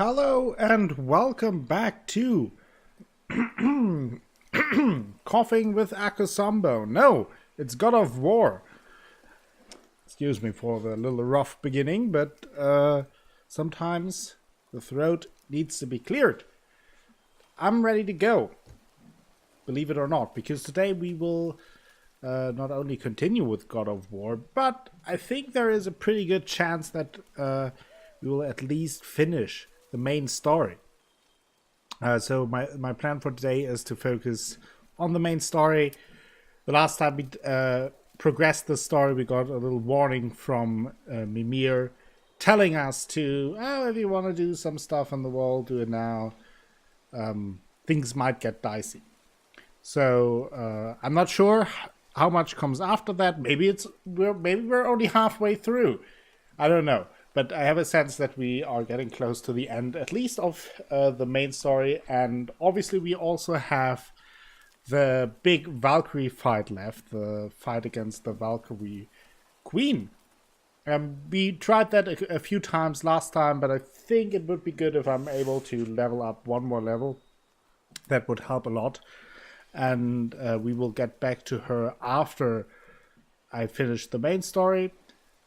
Hello and welcome back to Coughing with Akosombo. No, it's God of War. Excuse me for the little rough beginning, but sometimes the throat needs to be cleared. I'm ready to go, believe it or not, because today we will not only continue with God of War, but I think there is a pretty good chance that we will at least finish the main story. So my plan for today is to focus on the main story. The last time we progressed the story, we got a little warning from Mimir telling us to, if you want to do some stuff in the world, do it now. Things might get dicey. So I'm not sure how much comes after that. Maybe we're only halfway through. I don't know. But I have a sense that we are getting close to the end, at least of the main story. And obviously we also have the big Valkyrie fight left, the fight against the Valkyrie Queen. We tried that a few times last time, but I think it would be good if I'm able to level up one more level. That would help a lot. And we will get back to her after I finish the main story.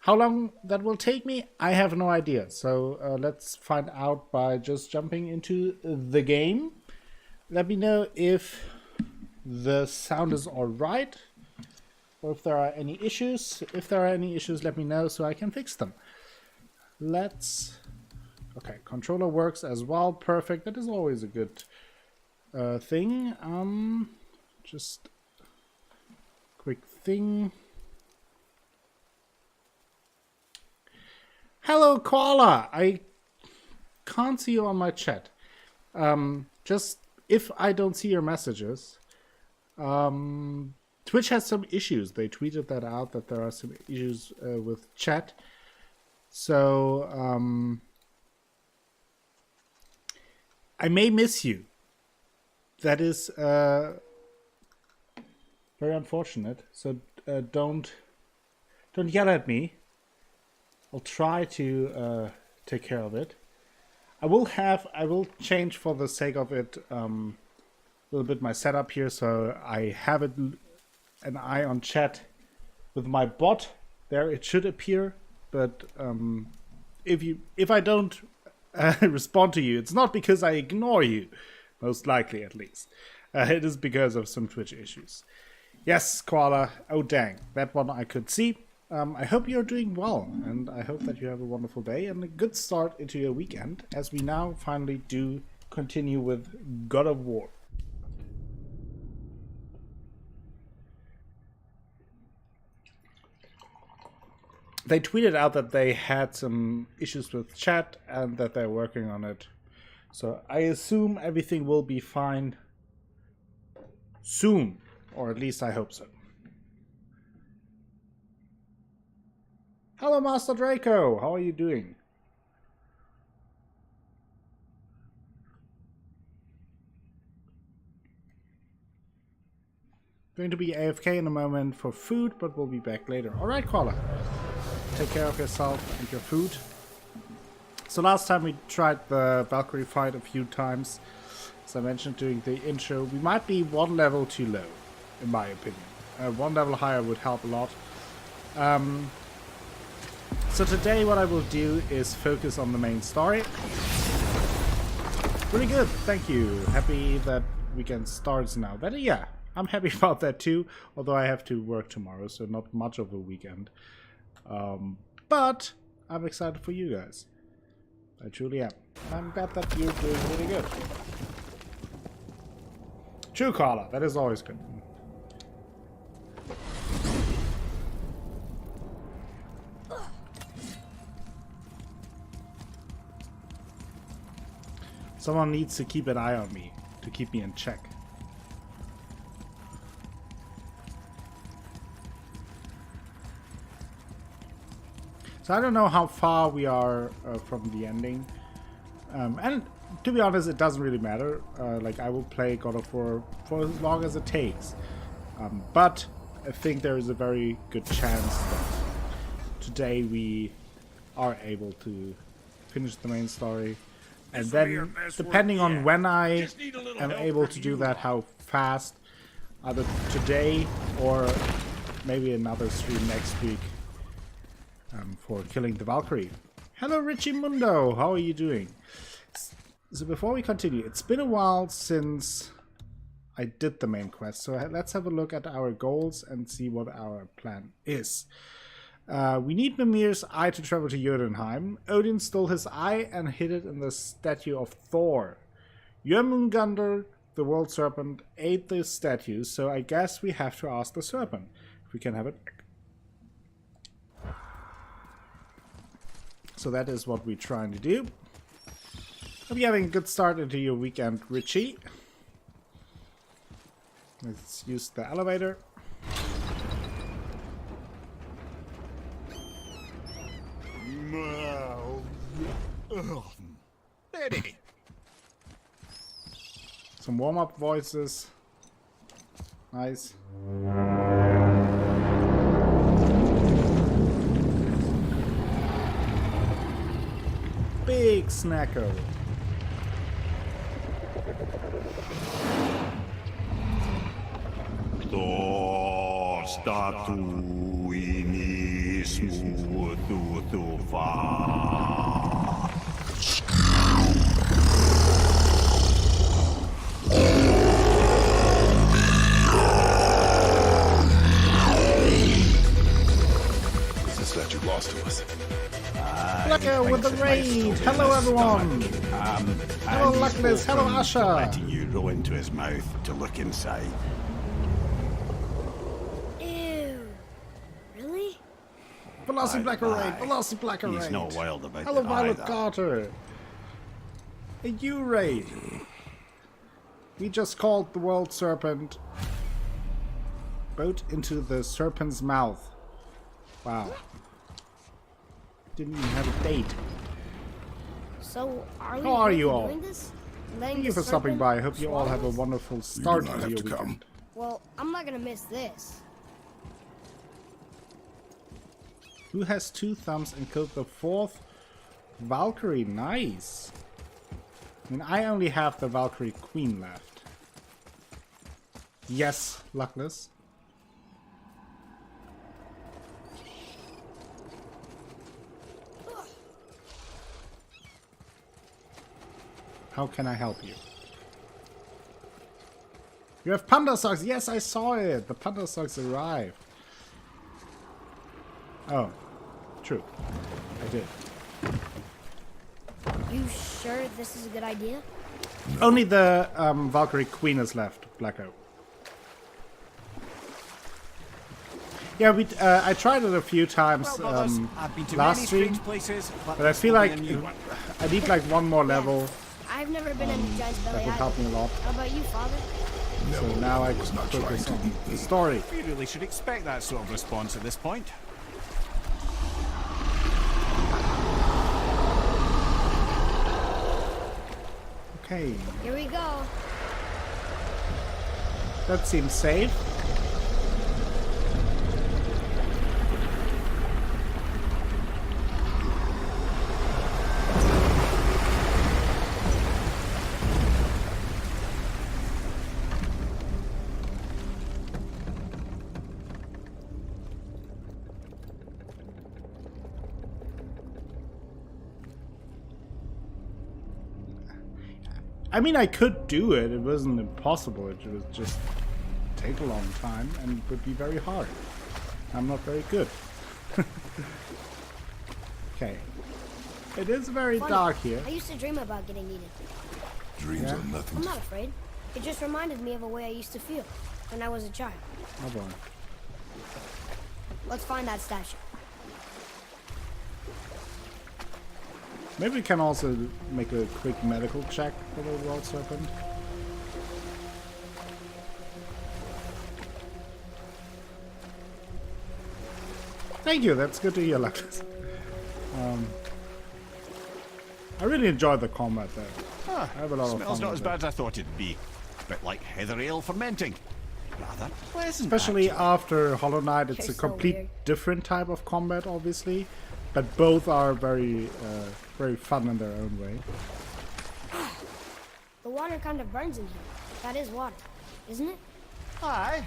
How long that will take me, I have no idea. So let's find out by just jumping into the game. Let me know if the sound is all right, or if there are any issues. If there are any issues, let me know so I can fix them. Okay, controller works as well. Perfect. That is always a good thing. Just quick thing. Hello, Koala! I can't see you on my chat. Just if I don't see your messages. Twitch has some issues. They tweeted that out, that there are some issues with chat. So, I may miss you. That is very unfortunate. So don't yell at me. I'll try to take care of it. I will change for the sake of it a little bit my setup here, so I have an eye on chat with my bot. There it should appear, but if I don't respond to you, it's not because I ignore you, most likely at least. It is because of some Twitch issues. Yes, Koala. Oh dang, that one I could see. I hope you're doing well, and I hope that you have a wonderful day and a good start into your weekend, as we now finally do continue with God of War. They tweeted out that they had some issues with chat and that they're working on it. So I assume everything will be fine soon, or at least I hope so. Hello, Master Draco. How are you doing? Going to be AFK in a moment for food, but we'll be back later. Alright, Koala. Take care of yourself and your food. So last time we tried the Valkyrie fight a few times. As I mentioned during the intro, we might be one level too low, in my opinion. One level higher would help a lot. So today what I will do is focus on the main story. Pretty good, thank you. Happy that weekend starts now. Yeah, I'm happy about that too. Although I have to work tomorrow, so not much of a weekend. But I'm excited for you guys. I truly am. I'm glad that you're doing really good. True, Carla. That is always good. Someone needs to keep an eye on me to keep me in check. So I don't know how far we are from the ending. And to be honest, it doesn't really matter. Like, I will play God of War for as long as it takes. But I think there is a very good chance that today we are able to finish the main story. And then, depending on when I am able to do that, how fast, either today or maybe another stream next week for killing the Valkyrie. Hello Richie Mundo, how are you doing? So before we continue, it's been a while since I did the main quest, so let's have a look at our goals and see what our plan is. We need Mimir's eye to travel to Jotunheim. Odin stole his eye and hid it in the statue of Thor. Jörmungandr, the world serpent, ate the statue, so I guess we have to ask the serpent if we can have it back. So that is what we're trying to do. Hope you're having a good start into your weekend, Richie. Let's use the elevator. Ready. Some warm-up voices. Nice. Big snacker. You lost to us. Lucko with the raid! Hello everyone! Hello Luckless, hello Asha! Letting you roll into his mouth to look inside. Ew. Really? Velocity Blacker raid! Velocity Blacker raid! He's not wild about hello it Violet either. Carter! A U raid! We just called the world serpent. Boat into the serpent's mouth. Wow. Didn't even have a date. So, are How are you all? doing this? Thank you for stopping by. I hope you all have a wonderful start to your weekend. Well, I'm not gonna miss this. Who has 2 thumbs and killed the 4th Valkyrie? Nice. I mean, I only have the Valkyrie Queen left. Yes, Luckless. How can I help you? You have panda socks! Yes, I saw it! The panda socks arrived. Oh, true. I did. You sure this is a good idea? No. Only the Valkyrie Queen is left, Blacko. Yeah, I tried it a few times last stream, but I feel like I need like one more level. I've never been in a giant's belly That would help me a lot. How about you, Father? So now I can focus on the story. You really should expect that sort of response at this point. Okay. Here we go. That seems safe. I mean, I could do it. It wasn't impossible. It would just take a long time and would be very hard. I'm not very good. Okay. It is very Funny, dark here. I used to dream about getting eaten. Dreams Yeah. are nothing. I'm not afraid. It just reminded me of a way I used to feel when I was a child. Oh boy. Let's find that statue. Maybe we can also make a quick medical check for the world serpent. Thank you, that's good to hear, Lucas. I really enjoyed the combat there. Ah, I have a lot of smells fun not with as it. bad as I thought it'd be. Bit like heather ale fermenting. Rather pleasant. Especially actually. after Hollow Knight, it's a Tastes so complete weird. different type of combat, obviously. But both are very, very fun in their own way. water kind of burns in here. That is water, isn't it? Aye.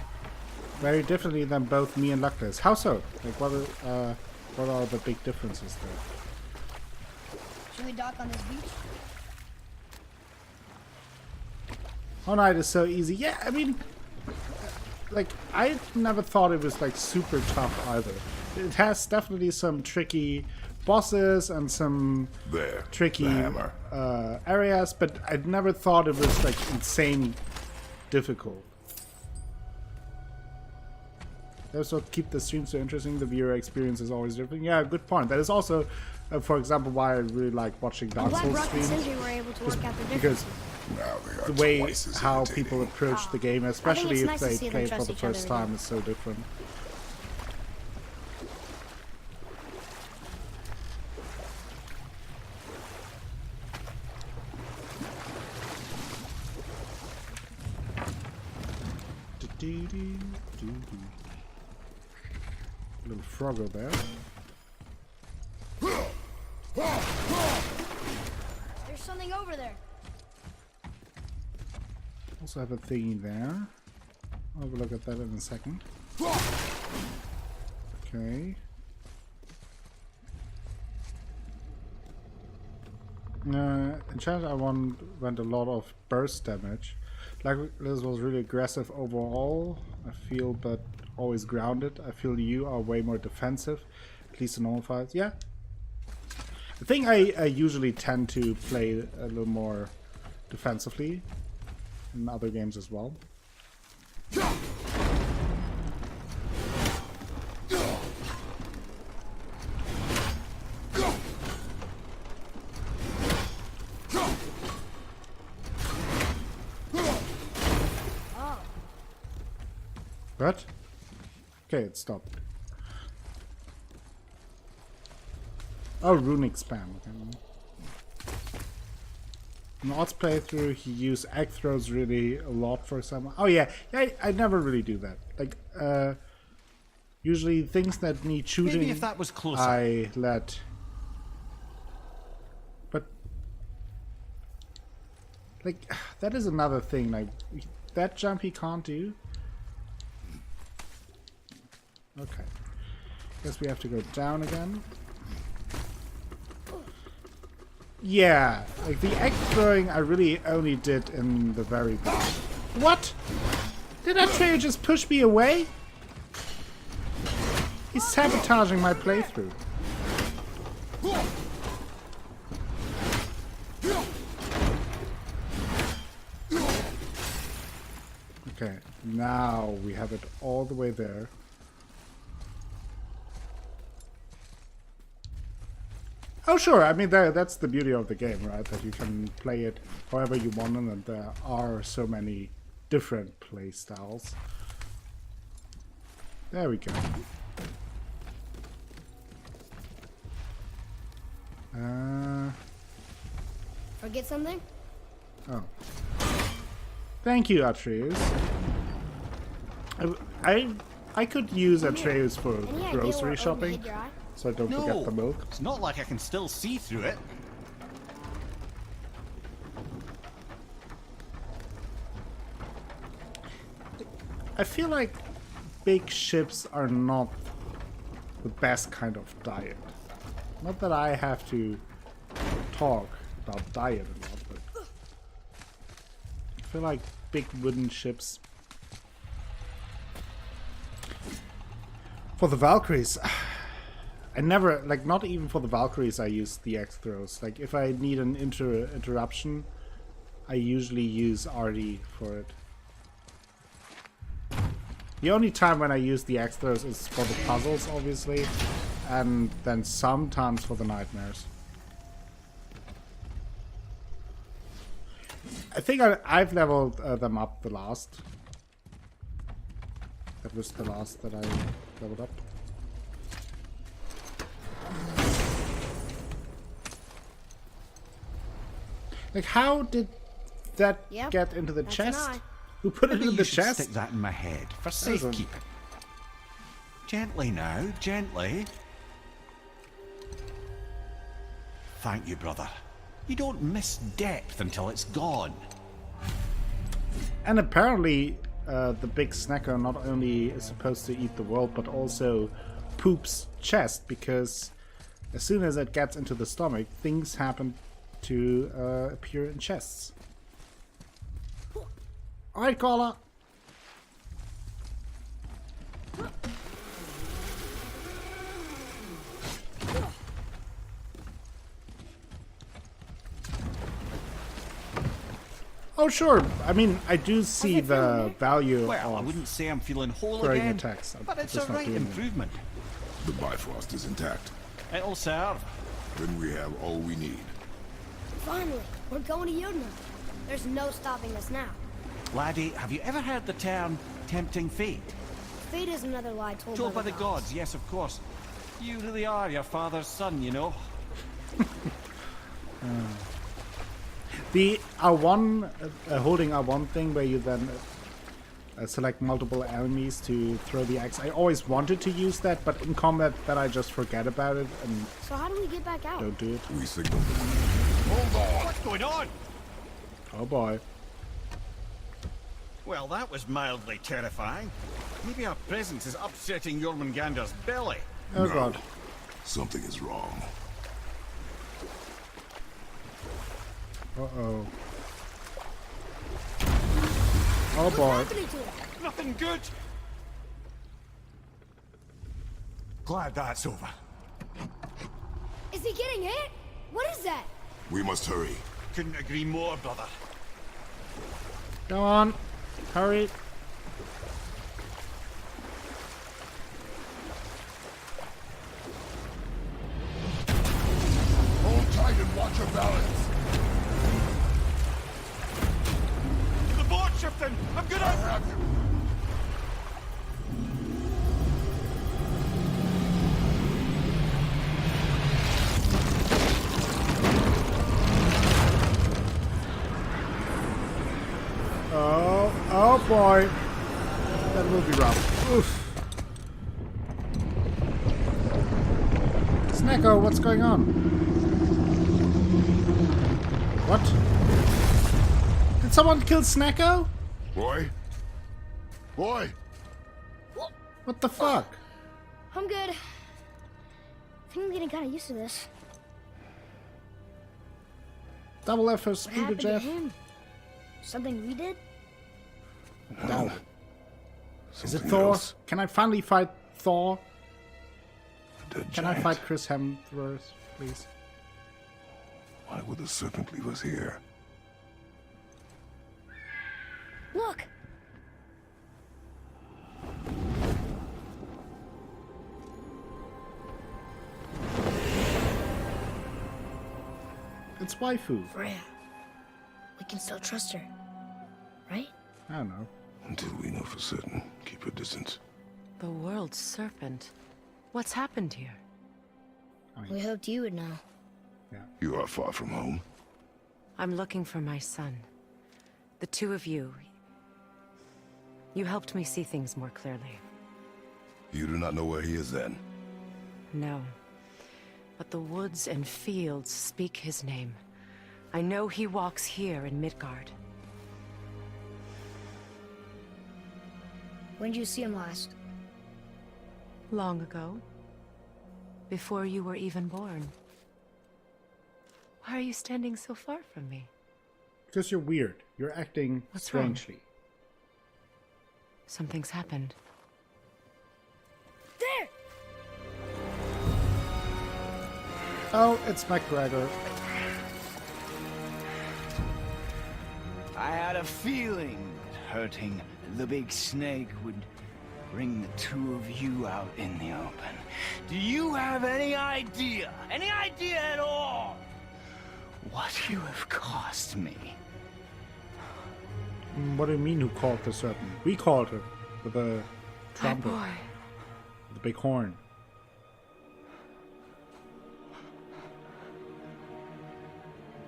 Very differently than both me and Luckless. How so? Like, what are the big differences there? Should we dock on this beach? Oh, night is so easy. Yeah, I mean, like, I never thought it was, like, super tough either. It has definitely some tricky bosses and some There. tricky The hammer. areas, but I never thought it was, like, insane difficult. That's what keeps the stream so interesting. The viewer experience is always different. Yeah, good point. That is also, for example, why I really like watching I'm Dark glad Souls Brock and streams. Sindri were able to work out the Because differences. Now they are the way twice as how irritating. people approach the game, especially it's if nice to they see them play for trust the each other first again. time, is so different. Little froggo there. There's something over there. Also have a thingy there. I'll have a look at that in a second. Okay. In chat I went a lot of burst damage. Like, this was really aggressive overall, I feel, but always grounded. I feel you are way more defensive, at least in normal fights. Yeah. I think I usually tend to play a little more defensively in other games as well. What? Okay, it stopped. Oh, runic spam. Okay. In Odd's playthrough, he used egg throws really a lot for some. Oh yeah, I never really do that. Like, usually things that need shooting, Maybe if that was closer. I let. But like, that is another thing. Like, that jump he can't do. Okay. Guess we have to go down again. Yeah, like the egg throwing I really only did in the very beginning. What? Did Atreyu just push me away? He's sabotaging my playthrough. Okay, now we have it all the way there. Oh sure, I mean that's the beauty of the game, right? That you can play it however you want, and there are so many different play styles. There we go. Forget something? Oh. Thank you, Atreus. I could use Atreus for Any idea where grocery Odin shopping, hid your eye? so I don't No, forget the milk. it's not like I can still see through it. I feel like big ships are not the best kind of diet. Not that I have to talk about diet a lot, but I feel like big wooden ships. For the Valkyries, I never, like, not even for the Valkyries I use the X throws. Like, if I need an interruption, I usually use RD for it. The only time when I use the X throws is for the puzzles, obviously, and then sometimes for the nightmares. I think I've leveled them up the last. That was the last that I leveled up. Like, how did that Yep, get into the that's an chest? eye. Who put it Maybe in you the should chest? stick that in my head for That was a- safekeeping. Gently now, gently. Thank you, brother. You don't miss depth until it's gone. And apparently, the big snacker not only is supposed to eat the world, but also poops chest, because as soon as it gets into the stomach, things happen to appear in chests. Alright, Carla. Oh, sure. I mean, I do see the value Well, I of wouldn't say I'm feeling whole throwing again, attacks. I'm but it's a just not right doing it. improvement. The Bifrost is intact. It'll serve. Then we have all we need. Finally, we're going to Yudna. There's no stopping us now. Laddie, have you ever heard the term tempting fate? Fate is another lie Told by the gods, yes, of course. You really are your father's son, you know. The R1, holding R1 thing where you then select multiple enemies to throw the axe. I always wanted to use that, but in combat then I just forget about it and So how do we get back out? don't do it. We signal them. Hold on! What's going on? Oh boy. Well, that was mildly terrifying. Maybe our presence is upsetting Jormungandr's belly. Oh No. god. Something is wrong. Uh-oh. Oh boy. What's happening to him? Nothing good. Glad that's over. Is he getting hit? What is that? We must hurry. Couldn't agree more, brother. Come on. Hurry. Hold tight and watch your balance. The board shifting! I'm I gonna... have you. Oh boy. That will be rough. Oof. Snacko, what's going on? What? Did someone kill Snacko? Boy? Boy! What the fuck? I'm good. I think I'm getting kind of used to this. Double F for What Speeder happened to Jeff. him? Something we did? No. Is it Something Thor? else. Can I finally fight Thor? The Can I giant. fight Chris Hemsworth, please? Why would the serpent leave us here? Look! It's waifu. Freya. We can still trust her. Right? I don't know. Until we know for certain, keep your distance. The world's serpent. What's happened here? We hoped you would know. You are far from home. I'm looking for my son. The two of you. You helped me see things more clearly. You do not know where he is then? No. But the woods and fields speak his name. I know he walks here in Midgard. When did you see him last? Long ago. Before you were even born. Why are you standing so far from me? Because you're weird. You're acting What's wrong? strangely. Something's happened. There! Oh, it's McGregor. I had a feeling that hurting the big snake would bring the two of you out in the open. Do you have any idea at all, what you have cost me? What do you mean who called the serpent? We called him. With a My trumpet. boy. With a big horn.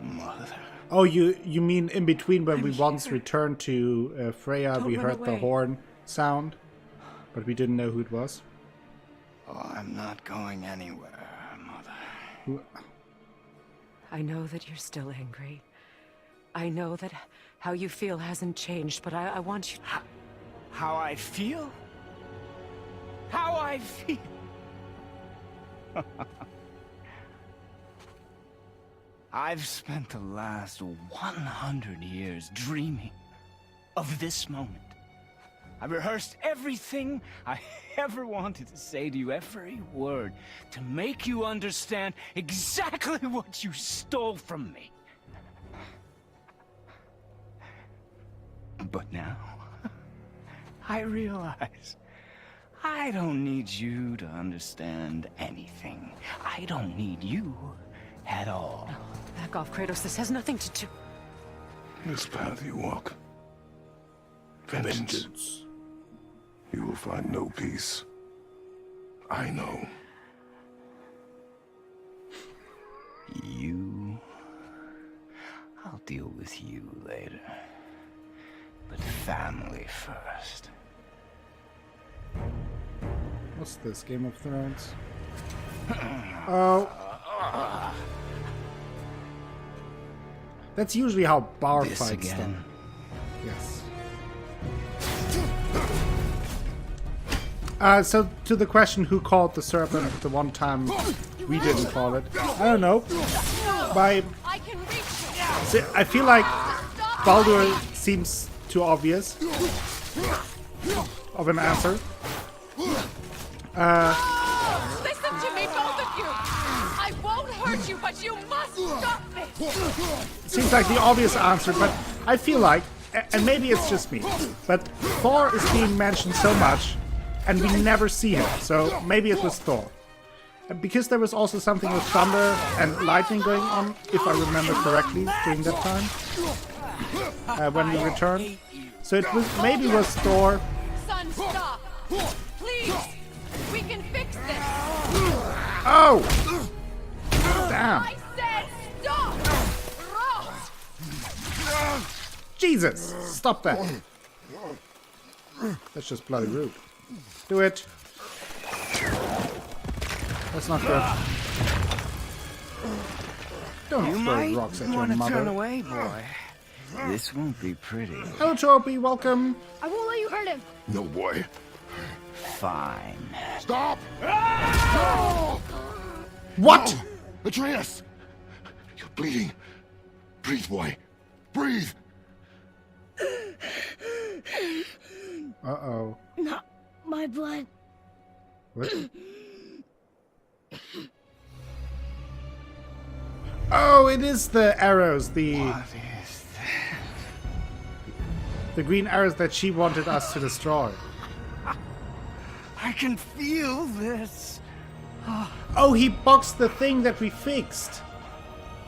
Mother. Oh, you mean in between when I'm we once here. returned to Freya, Don't we run heard the away. horn sound, but we didn't know who it was? Oh, I'm not going anywhere, Mother. Who, I know that you're still angry. I know that how you feel hasn't changed, but I want you... How I feel? How I feel? I've spent the last 100 years dreaming of this moment. I rehearsed everything I ever wanted to say to you, every word, to make you understand exactly what you stole from me. But now, I realize I don't need you to understand anything. I don't need you at all. No, back off, Kratos. This has nothing to do... This path you walk. Vengeance. You will find no peace. I know. You... I'll deal with you later. But family first. What's this? Game of Thrones? Oh. That's usually how bar This fights again? start. Yes. So to the question who called the serpent the one time we didn't call it, I don't know. I feel like Baldur seems too obvious of an answer. Listen to me, both of you! I won't hurt you, but you must stop this! Seems like the obvious answer, but I feel like, and maybe it's just me, but Thor is being mentioned so much, and we never see him, so maybe it was Thor. And because there was also something with thunder and lightning going on, if I remember correctly, during that time, when we returned. So it was maybe was Thor. Son, stop! Please! We can fix this! Oh! Damn! I said stop! Jesus! Stop that! That's just bloody rude. Do it! That's not good. Don't You throw might rocks at your want to turn mother. away, boy. This won't be pretty. Hello, Toby. Welcome. I won't let you hurt him. No, boy. Fine. Stop! No! What? No! Atreus! You're bleeding. Breathe, boy. Breathe! Uh-oh. Not my blood. What? Oh, it is the arrows, What is that? the green arrows that she wanted us to destroy. I can feel this. Oh, he boxed the thing that we fixed.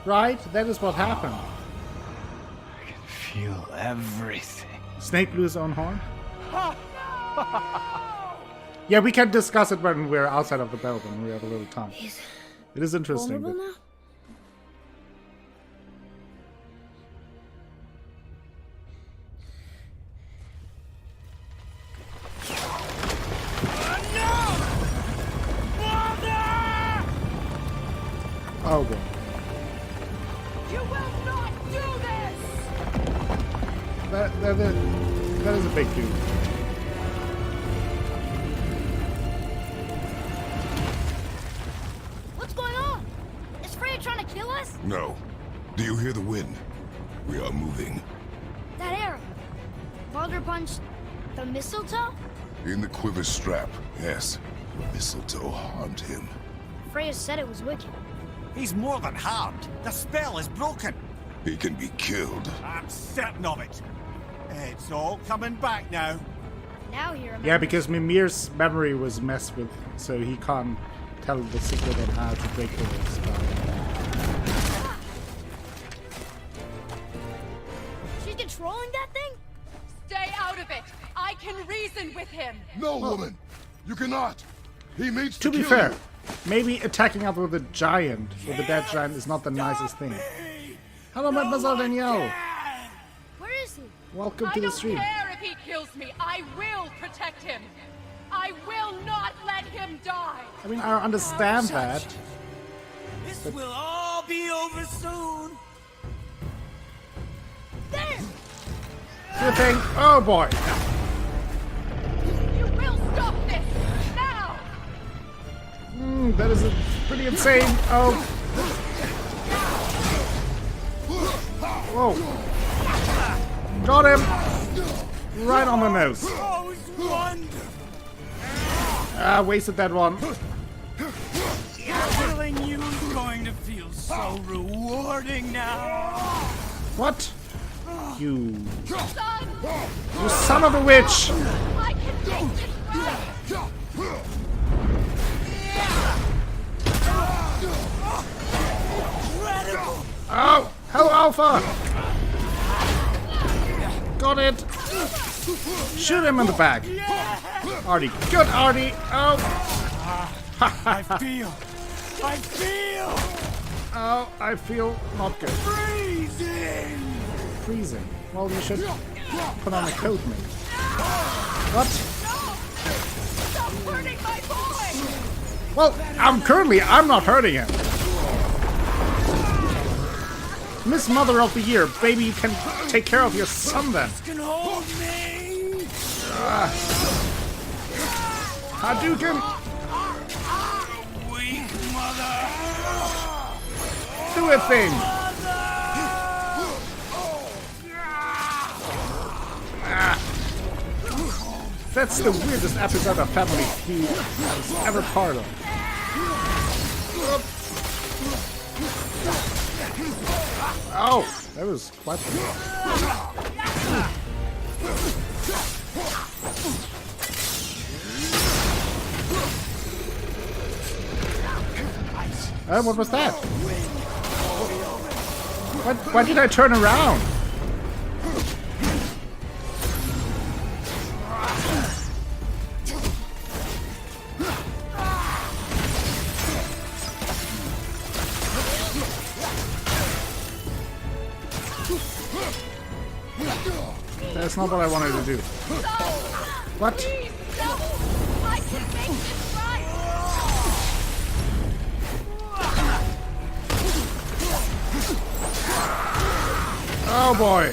Right? That is what happened. I can feel everything. Snake blew his own horn? Yeah, we can discuss it when we're outside of the belt and we have a little time. It is interesting. Vulnerable But now? oh, boy. You will not do this! That is a big dude. What's going on? Is Freya trying to kill us? No. Do you hear the wind? We are moving. That arrow. Baldur punched the mistletoe? In the quiver strap, yes. Mistletoe harmed him. Freya said it was wicked. He's more than harmed. The spell is broken. He can be killed. I'm certain of it. It's all coming back now. Now he remembers. Yeah, because Mimir's memory was messed with, so he can't tell the secret on how to break the spell. She's controlling that thing? Stay out of it! I can reason with him! No, woman! You cannot! He means To to be kill fair, you. maybe attacking up with a giant, with a dead giant, is not the nicest thing. Hello, Mademoiselle Danielle. Where is he? Welcome I to the don't stream. care if he kills me! I will protect him! I will not let him die! I mean, I understand that. This will all be over soon. Do your thing. Oh boy. You will stop this now. That is pretty insane. Oh. Whoa. Got him. Right on the nose. Oh, it's wonderful. Ah, wasted that one. Killing you is going to feel so rewarding now. What? You Son, son of a witch! I can make this right. Oh! Hello, Alpha! Got it! Shoot him in the back! Artie. Good, Artie! Oh! I feel. Oh, I feel not good. Freezing. Freezing. Well, you should put on a coat, maybe. What? Stop hurting my boy. Well, I'm not hurting him. Miss Mother of the Year, baby, you can take care of your son then. Can hold me. Hadouken! Weak mother. Do a thing! That's the weirdest episode of Family Feud I was ever part of. Oh, that was quite what was that? Why did I turn around? That's not what I wanted to do. What? I can make this right. Oh boy.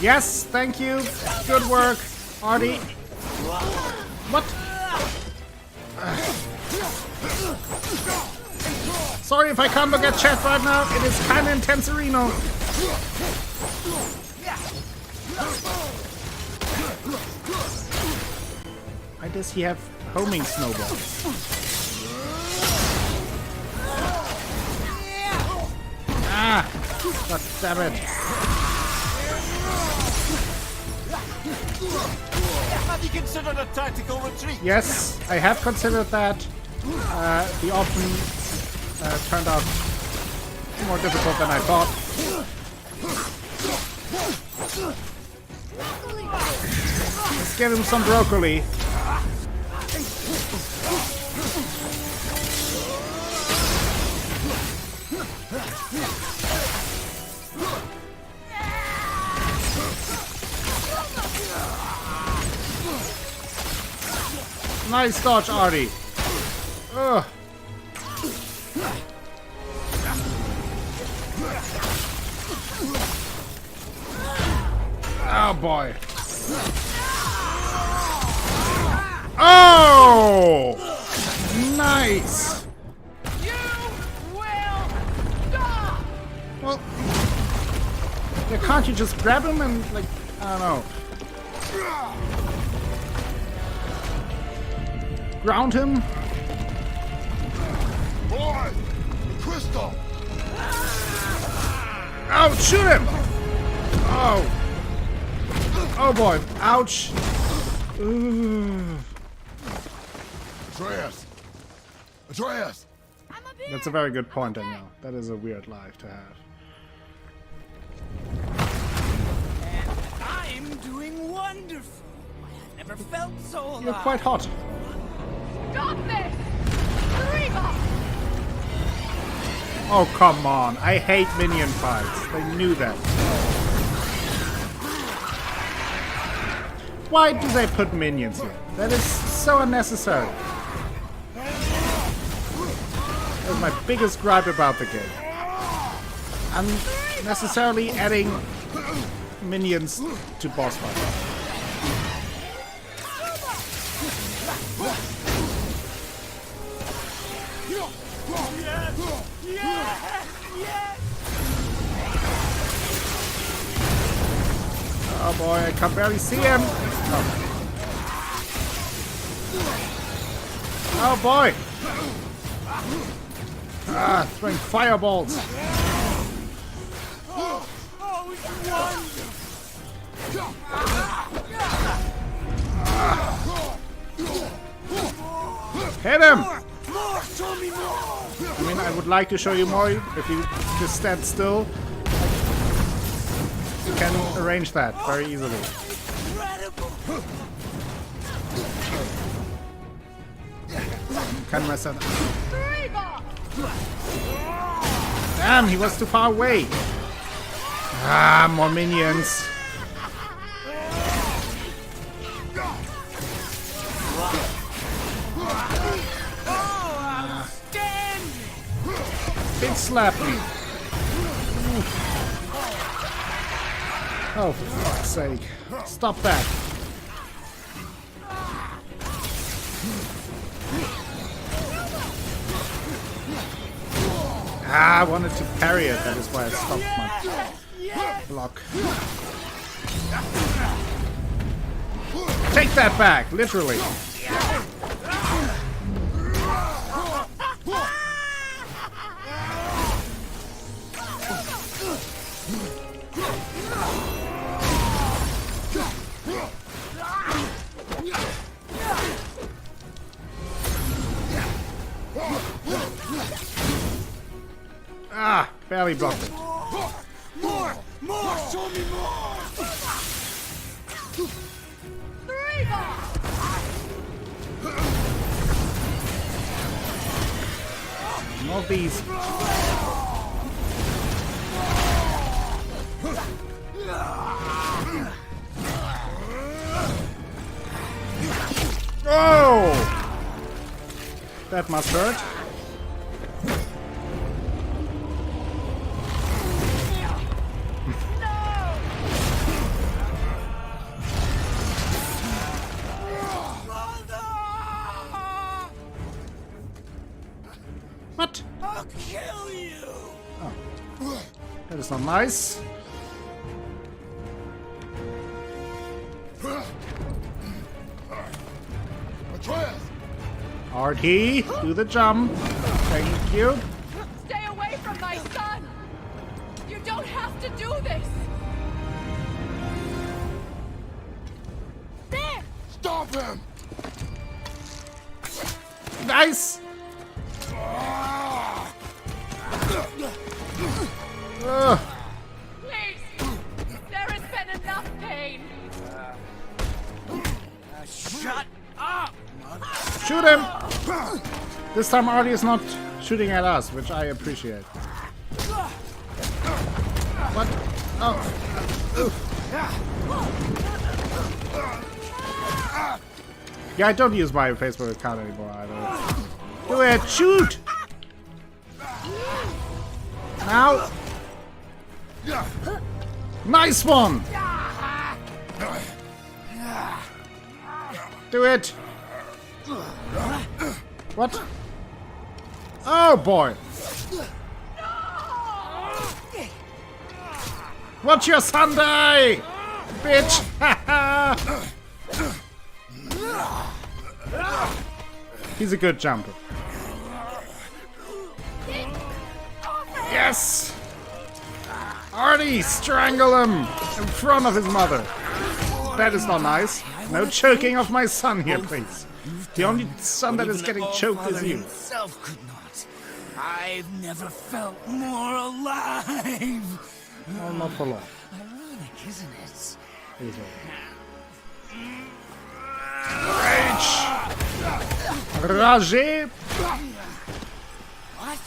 Yes, thank you. Good work, Artie. What? Sorry if I can't look at chat right now. It is kind of intense arena. Why does he have homing snowballs? Ah! God damn it. Have you considered a tactical retreat? Yes, I have considered that. The option turned out more difficult than I thought. Let's give him some broccoli. Nice dodge, Artie. Ugh. Oh boy. Oh! Nice. You will stop. Well, yeah, can't you just grab him and like, I don't know. Ground him? Boy! Crystal! Oh, shoot him! Oh. Oh boy. Ouch. Ooh. Atreus! Atreus! That's a very good point, Daniel. That is a weird life to have. And I'm doing wonderful. I've never felt so alive. You're quite hot. Stop this. Reba. Oh, come on. I hate minion fights. They knew that. Why do they put minions here? That is so unnecessary. That's my biggest gripe about the game. Unnecessarily adding minions to boss fights. Oh boy, I can barely see him. Oh boy. Throwing fireballs. Hit him! I mean, I would like to show you more. If you just stand still, you can arrange that very easily. Can mess up. Damn, he was too far away. More minions. Big slap me. Oh, for fuck's sake. Stop that. I wanted to parry it. That is why I stopped my block. Take that back, literally. Barely blocked it. More! Show me more! More of these. Oh! That must hurt. What? I'll kill you! Oh. That is not nice. RT, do the jump. Thank you. Stay away from my son! You don't have to do this! There! Stop him! Nice! Please! There has been enough pain! Shut up! Shoot him! This time Artie is not shooting at us, which I appreciate. What? Oh. Oof. Yeah, I don't use my Facebook account anymore either. Do it! Shoot! Now! Nice one! Do it! What? Oh boy! Watch your Sunday! Bitch! He's a good jumper. Yes! Artie, strangle him! In front of his mother. That is not nice. No choking of my son here, please. The only son that is getting choked is you. Himself could not. I've never felt more alive. Well, not for long. Ironic, isn't it? He's Rage! Rage! What?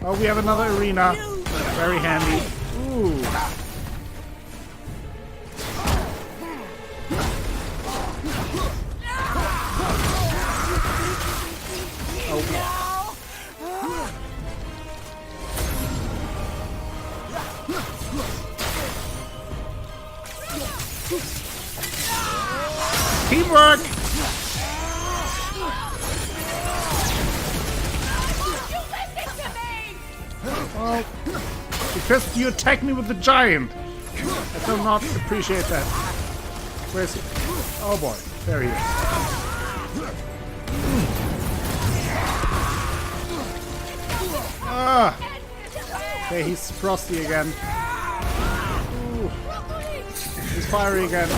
Oh, we have another arena. Very handy. Ooh. Teamwork! Well, because you attacked me with the giant. I do not appreciate that. Where's he? Oh boy, there he is. Ah! Okay, he's frosty again. Ooh. He's fiery again.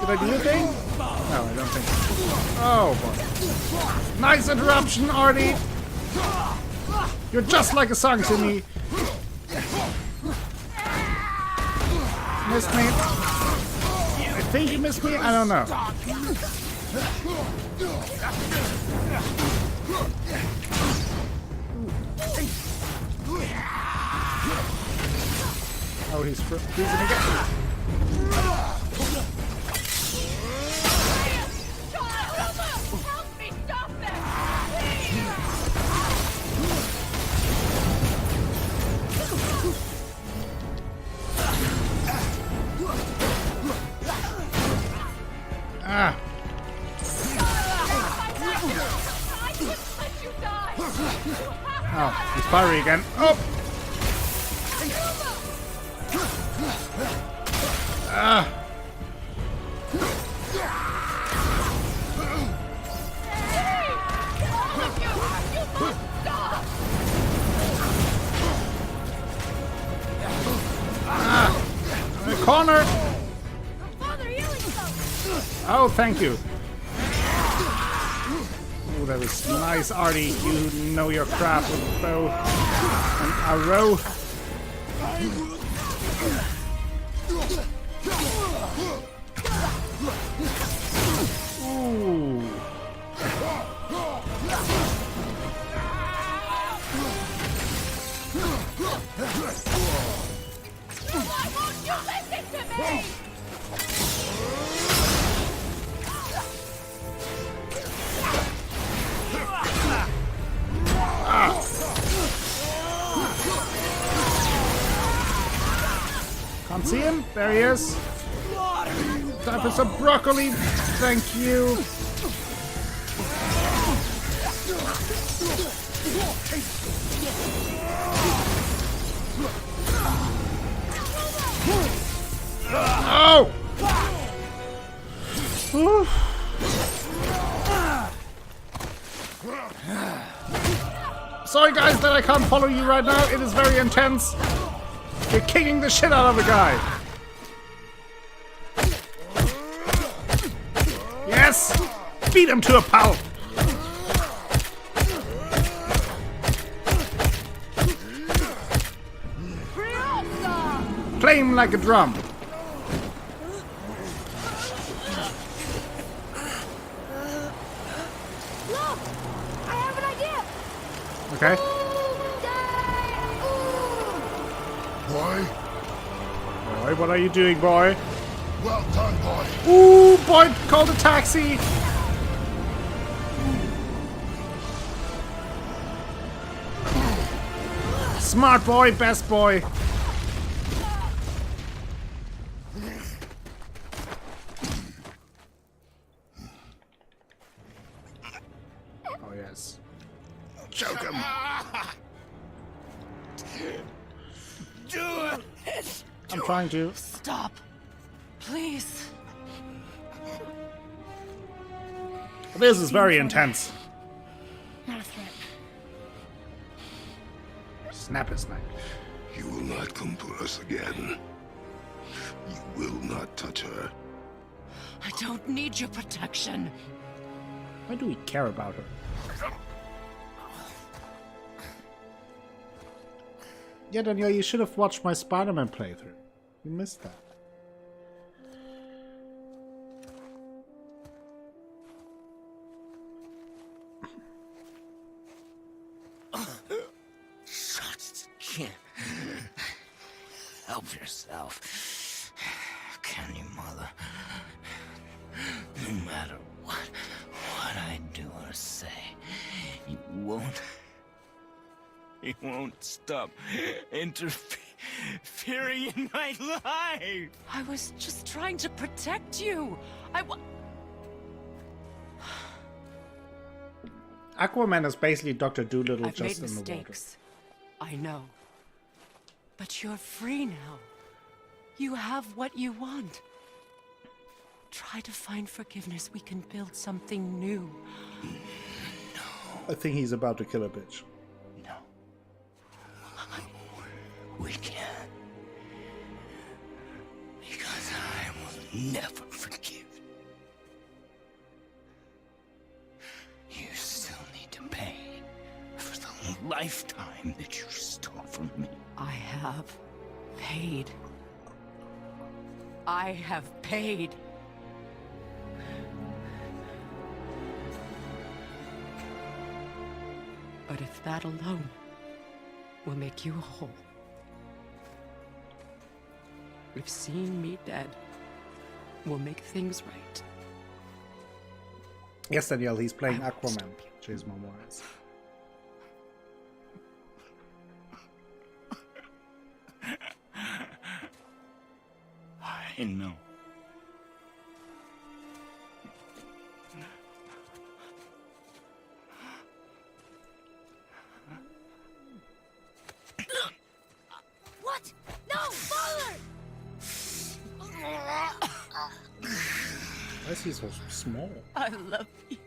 Did I do a thing? No, I don't think so. Oh boy. Nice interruption, Artie! You're just like a song to me. Missed me. I think you missed me? I don't know. Oh, he's freezing again. Help me stop them! Ah. I couldn't let you die! Oh, he's fiery again. Oh! Ah! I'm in a corner! Oh, thank you. Oh, that was nice, Artie. You know your crap with bow and arrow. Ooh. Why won't you listen to me? Can't see him. There he is. Time for some broccoli. Thank you. Oh! Whew. Sorry guys that I can't follow you right now. It is very intense. You're kicking the shit out of the guy. Yes! Beat him to a pulp. Play him like a drum. Look! I have an idea! Okay. Boy, Boy, what are you doing, boy? well done, boy. Ooh, boy, call the taxi. Smart boy, best boy. Oh, yes. Choke him. Do it! I'm trying to. Stop. Please. This is very intense. Not a threat. Snap his neck. You will not come for us again. You will not touch her. I don't need your protection. Why do we care about her? Yeah, Daniel, you should have watched my Spider-Man playthrough. You missed that. Help yourself. Can you, Mother? No matter what I do or say, you won't stop interfering in my life. I was just trying to protect you. Aquaman is basically Dr. Doolittle I've just made in the water. mistakes. I know. But you're free now. You have what you want. Try to find forgiveness. We can build something new. I think he's about to kill a bitch. No. We can't. Because I will never forgive. You still need to pay for the lifetime that you stole from me. I have paid. I have paid. But if that alone will make you whole, if seeing me dead will make things right, Yes, Danielle, he's playing I won't Aquaman. stop you. Chase my words. I know. What? No, Father! Why is he so small? I love you.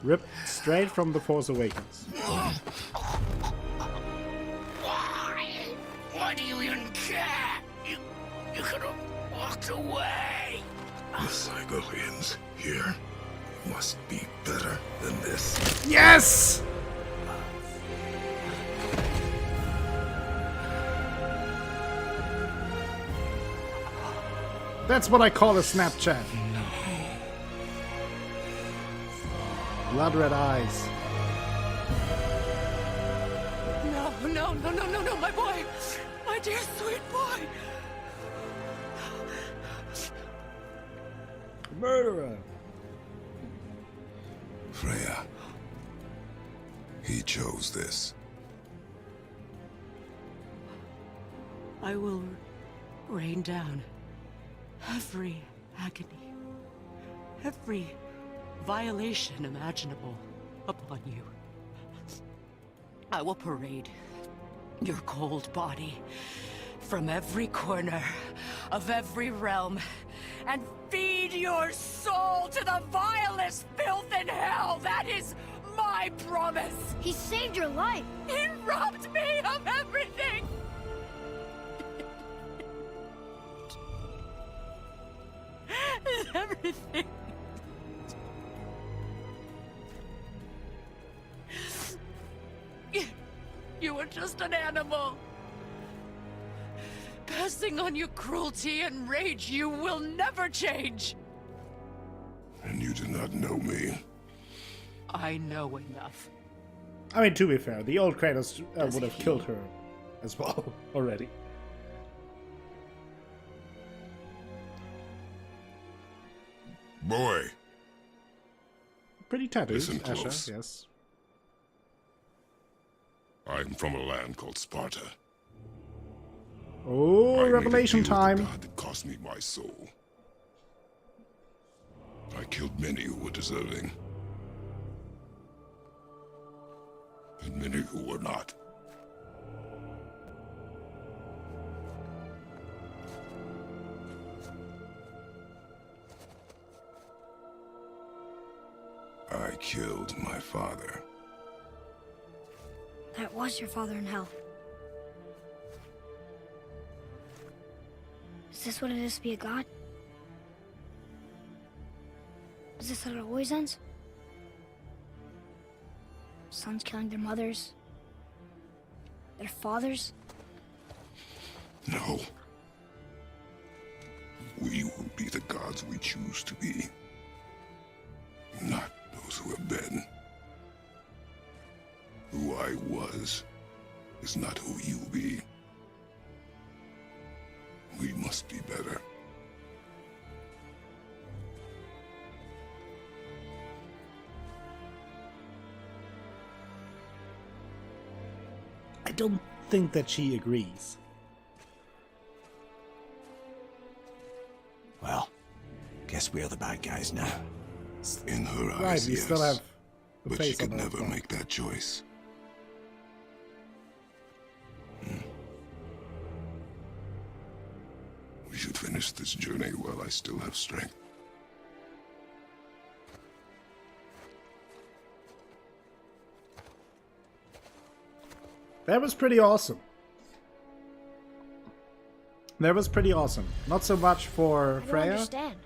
Ripped straight from The Force Awakens. Why do you even care? You could have walked away. The Cygolians here must be better than this. Yes! That's what I call a Snapchat. Blood red eyes. No, my boy! My dear sweet boy! Murderer. Freya. He chose this. I will rain down every agony, every violation imaginable upon you. I will parade your cold body from every corner of every realm and feed your soul to the vilest filth in hell. That is my promise. He saved your life. He robbed me of everything. Everything. You were just an animal. Passing on your cruelty and rage, you will never change. And you do not know me. I know enough. I mean, to be fair, the old Kratos Does would have he? killed her as well already. Boy, Pretty tattoos, Listen Asher, close. yes. I'm from a land called Sparta. Oh, I made a revelation deal with the time. god that cost me my soul. I killed many who were deserving. And many who were not. I killed my father. That was your father in hell. Is this what it is to be a god? Is this how it always ends? Sons killing their mothers? Their fathers? No. We will be the gods we choose to be. Not those who have been. who I was is not who you be. We must be better. I don't think that she agrees. Well, guess we're the bad guys now. In her Right, eyes, we yes. still have the But she face on could her never front. make that choice. We should finish this journey while I still have strength. That was pretty awesome. That was pretty awesome. Not so much for I don't Freya. understand.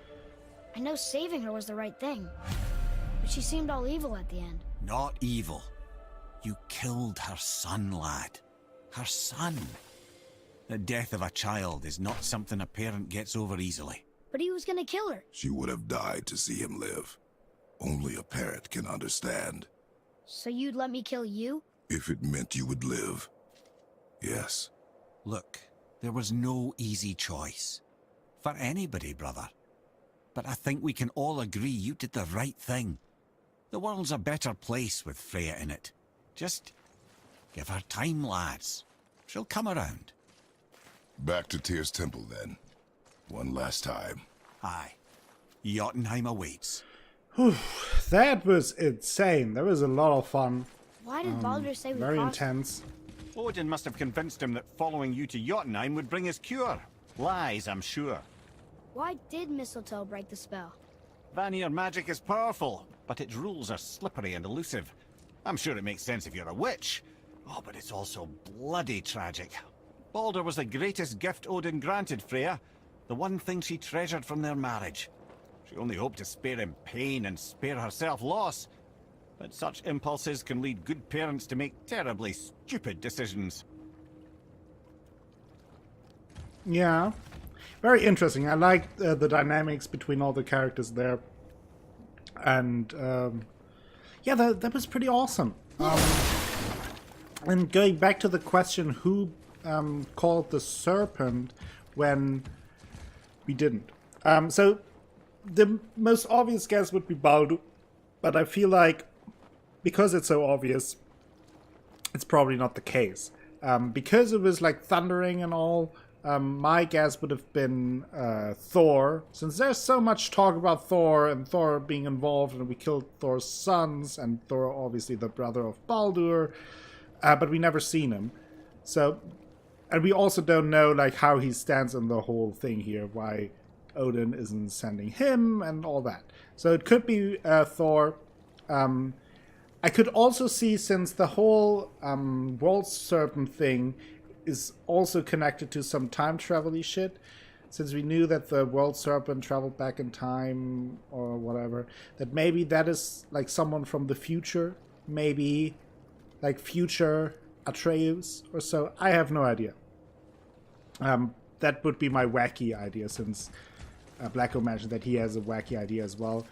I know saving her was the right thing. But she seemed all evil at the end. Not evil. You killed her son, lad. Her son. The death of a child is not something a parent gets over easily. But he was gonna kill her. She would have died to see him live. Only a parent can understand. So you'd let me kill you? If it meant you would live. Yes. Look, there was no easy choice. For anybody, brother. But I think we can all agree you did the right thing. The world's a better place with Freya in it. Just give her time, lads. She'll come around. Back to Tyr's temple, then. One last time. Aye. Jotunheim awaits. That was insane. That was a lot of fun. Why did Baldur say we Very crossed? intense. Odin must have convinced him that following you to Jotunheim would bring his cure. Lies, I'm sure. Why did mistletoe break the spell? Vanir magic is powerful, but its rules are slippery and elusive. I'm sure it makes sense if you're a witch. Oh, but it's also bloody tragic. Baldur was the greatest gift Odin granted Freya, the one thing she treasured from their marriage. She only hoped to spare him pain and spare herself loss. But such impulses can lead good parents to make terribly stupid decisions. Yeah. Very interesting. I like the dynamics between all the characters there. And yeah, that was pretty awesome. And going back to the question, who called the serpent when we didn't? So the most obvious guess would be Baldur, but I feel like because it's so obvious, it's probably not the case. Because it was like thundering and all, my guess would have been Thor, since there's so much talk about Thor and Thor being involved, and we killed Thor's sons, and Thor obviously the brother of Baldur, but we never seen him. So, and we also don't know like how he stands in the whole thing here, why Odin isn't sending him and all that. So it could be Thor. I could also see, since the whole world serpent thing is also connected to some time travel-y shit, since we knew that the world serpent traveled back in time or whatever, that maybe that is like someone from the future, maybe like future Atreus or so. I have no idea. That would be my wacky idea, since Blacko mentioned that he has a wacky idea as well.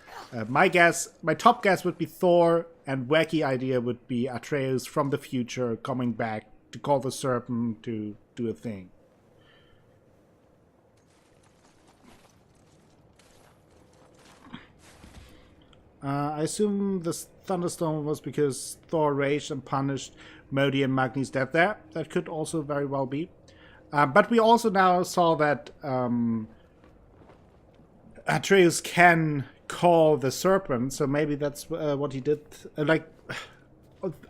My top guess would be Thor, and wacky idea would be Atreus from the future coming back to call the serpent to do a thing. I assume this thunderstorm was because Thor raged and punished Modi and Magni's death there. That could also very well be. But we also now saw that Atreus can call the serpent, so maybe that's what he did.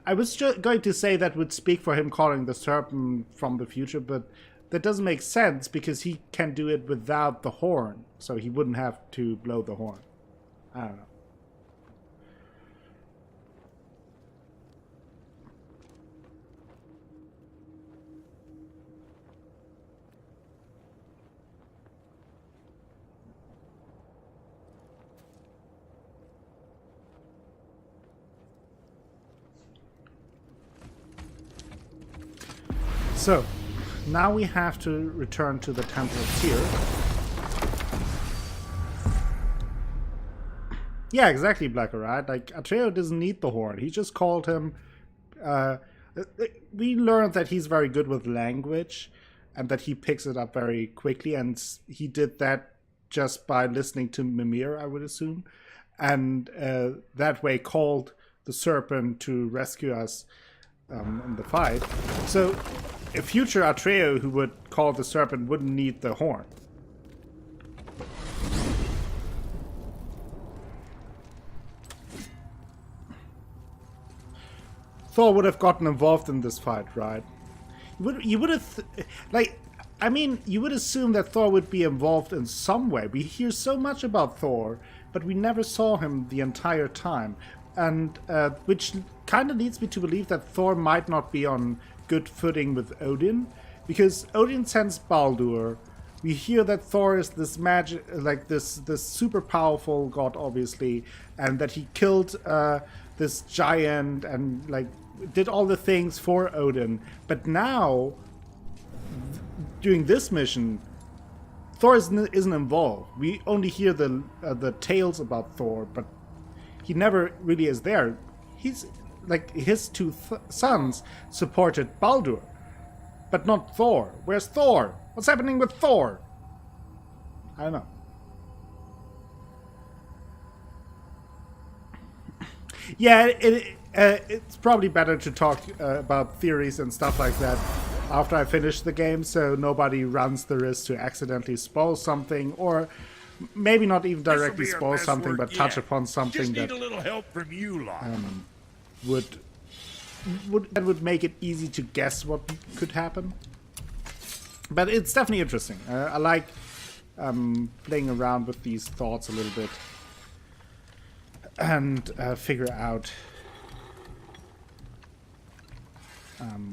I was just going to say that would speak for him calling the serpent from the future, but that doesn't make sense because he can do it without the horn, so he wouldn't have to blow the horn. I don't know. So, now we have to return to the Temple of Tyr. Yeah, exactly, Blacker, right? Like, Atreus doesn't need the horn. He just called him We learned that he's very good with language and that he picks it up very quickly, and he did that just by listening to Mimir, I would assume, and that way called the serpent to rescue us in the fight. So a future Atreo who would call the serpent wouldn't need the horn. Thor would have gotten involved in this fight, right? You would have, you would assume that Thor would be involved in some way. We hear so much about Thor, but we never saw him the entire time. And which kind of leads me to believe that Thor might not be on good footing with Odin, because Odin sends Baldur. We hear that Thor is this magic, like this super powerful god, obviously, and that he killed this giant and like did all the things for Odin. But now, during this mission, Thor isn't involved. We only hear the tales about Thor, but he never really is there. He's like his two sons supported Baldur, but not Thor. Where's Thor? What's happening with Thor? I don't know. Yeah, it's probably better to talk about theories and stuff like that after I finish the game, so nobody runs the risk to accidentally spoil something, or maybe not even directly spoil something, but touch upon something Just that need a little help from you lot. would make it easy to guess what could happen. But it's definitely interesting. I like playing around with these thoughts a little bit and figure out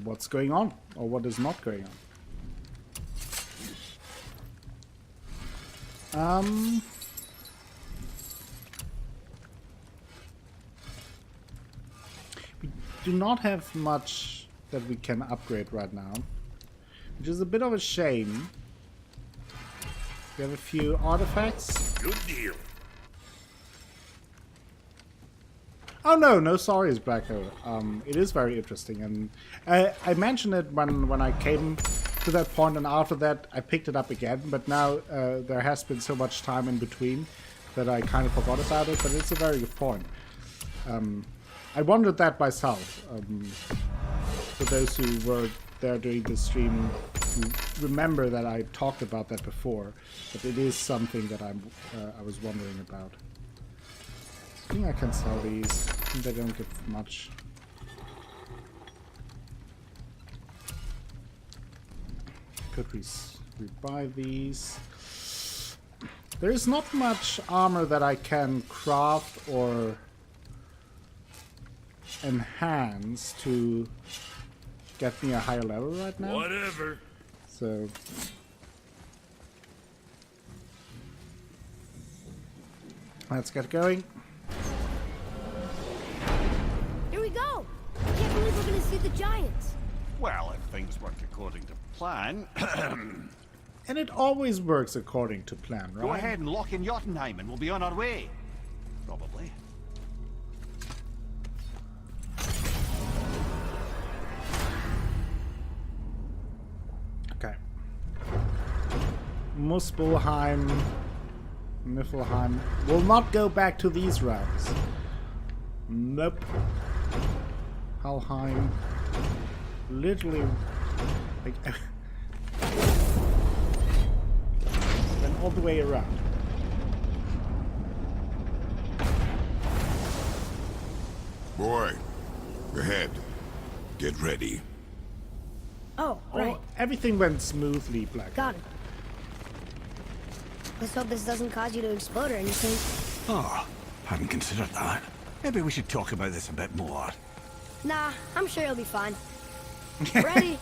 what's going on or what is not going on. We do not have much that we can upgrade right now, which is a bit of a shame. We have a few artifacts. Good deal. Oh no sorry, is back over. It is very interesting, and I mentioned it when I came to that point, and after that I picked it up again. But now there has been so much time in between that I kind of forgot about it. But it's a very good point. I wondered that myself. For those who were there during the stream, who remember that I talked about that before, but it is something that I was wondering about. I think I can sell these. I think they don't give much. Could we buy these? There is not much armor that I can craft or enhance to get me a higher level right now. Whatever. So let's get going. Here we go! I can't believe we're gonna see the giants. Well, if things work according to plan, And it always works according to plan, right? go ahead and lock in Jotunheim and we'll be on our way. Probably. Okay. Muspelheim, Niflheim. Will not go back to these realms. Nope. Helheim. Literally, like, went all the way around. Boy, ahead. Get ready. Oh, right. Oh, everything went smoothly, Black. Got it. Let's hope this doesn't cause you to explode or anything. Oh, hadn't considered that. Maybe we should talk about this a bit more. Nah, I'm sure you'll be fine. Ready?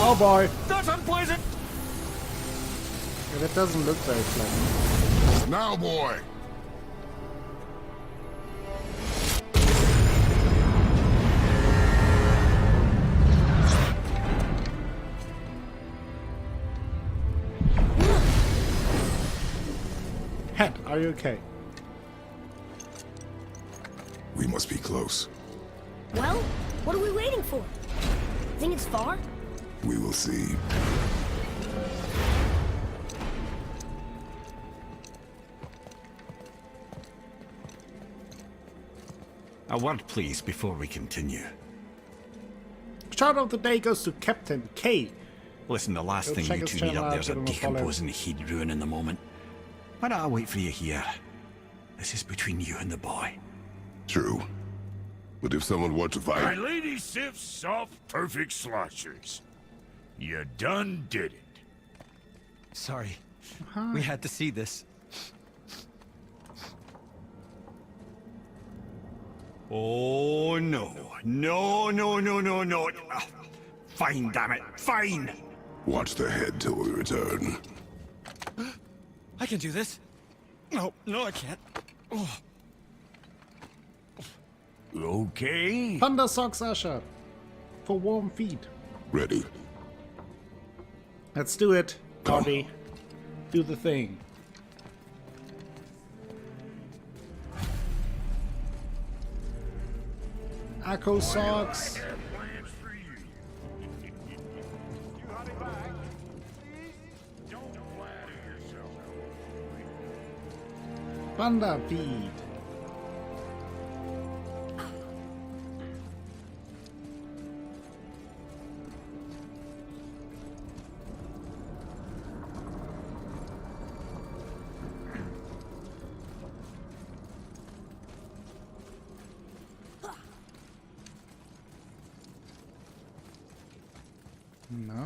Oh boy! That's unpleasant! Yeah, that doesn't look very pleasant. Now, boy. Head, are you okay? We must be close. Well, what are we waiting for? Think it's far? We will see. A word, please, before we continue. Shout of the day goes to Captain K. Listen, the last Go thing check you his two need channel up out, there's a give him a follow. decomposing he'd ruin in the moment. Why don't I wait for you here? This is between you and the boy. True. But if someone were to My fight... lady sips soft, perfect sloshers. You done did it. Sorry. We had to see this. Oh, no. No, no, no, no, no. Ah, fine, damn it. Fine. Watch their head till we return. I can do this. No, I can't. Oh. Okay. Thunder Socks Asher. For warm feet. Ready. Let's do it, Cody. Do the thing. Echo Socks. Plans for you. You honey back, please? Don't flatter yourself. Thunder feet.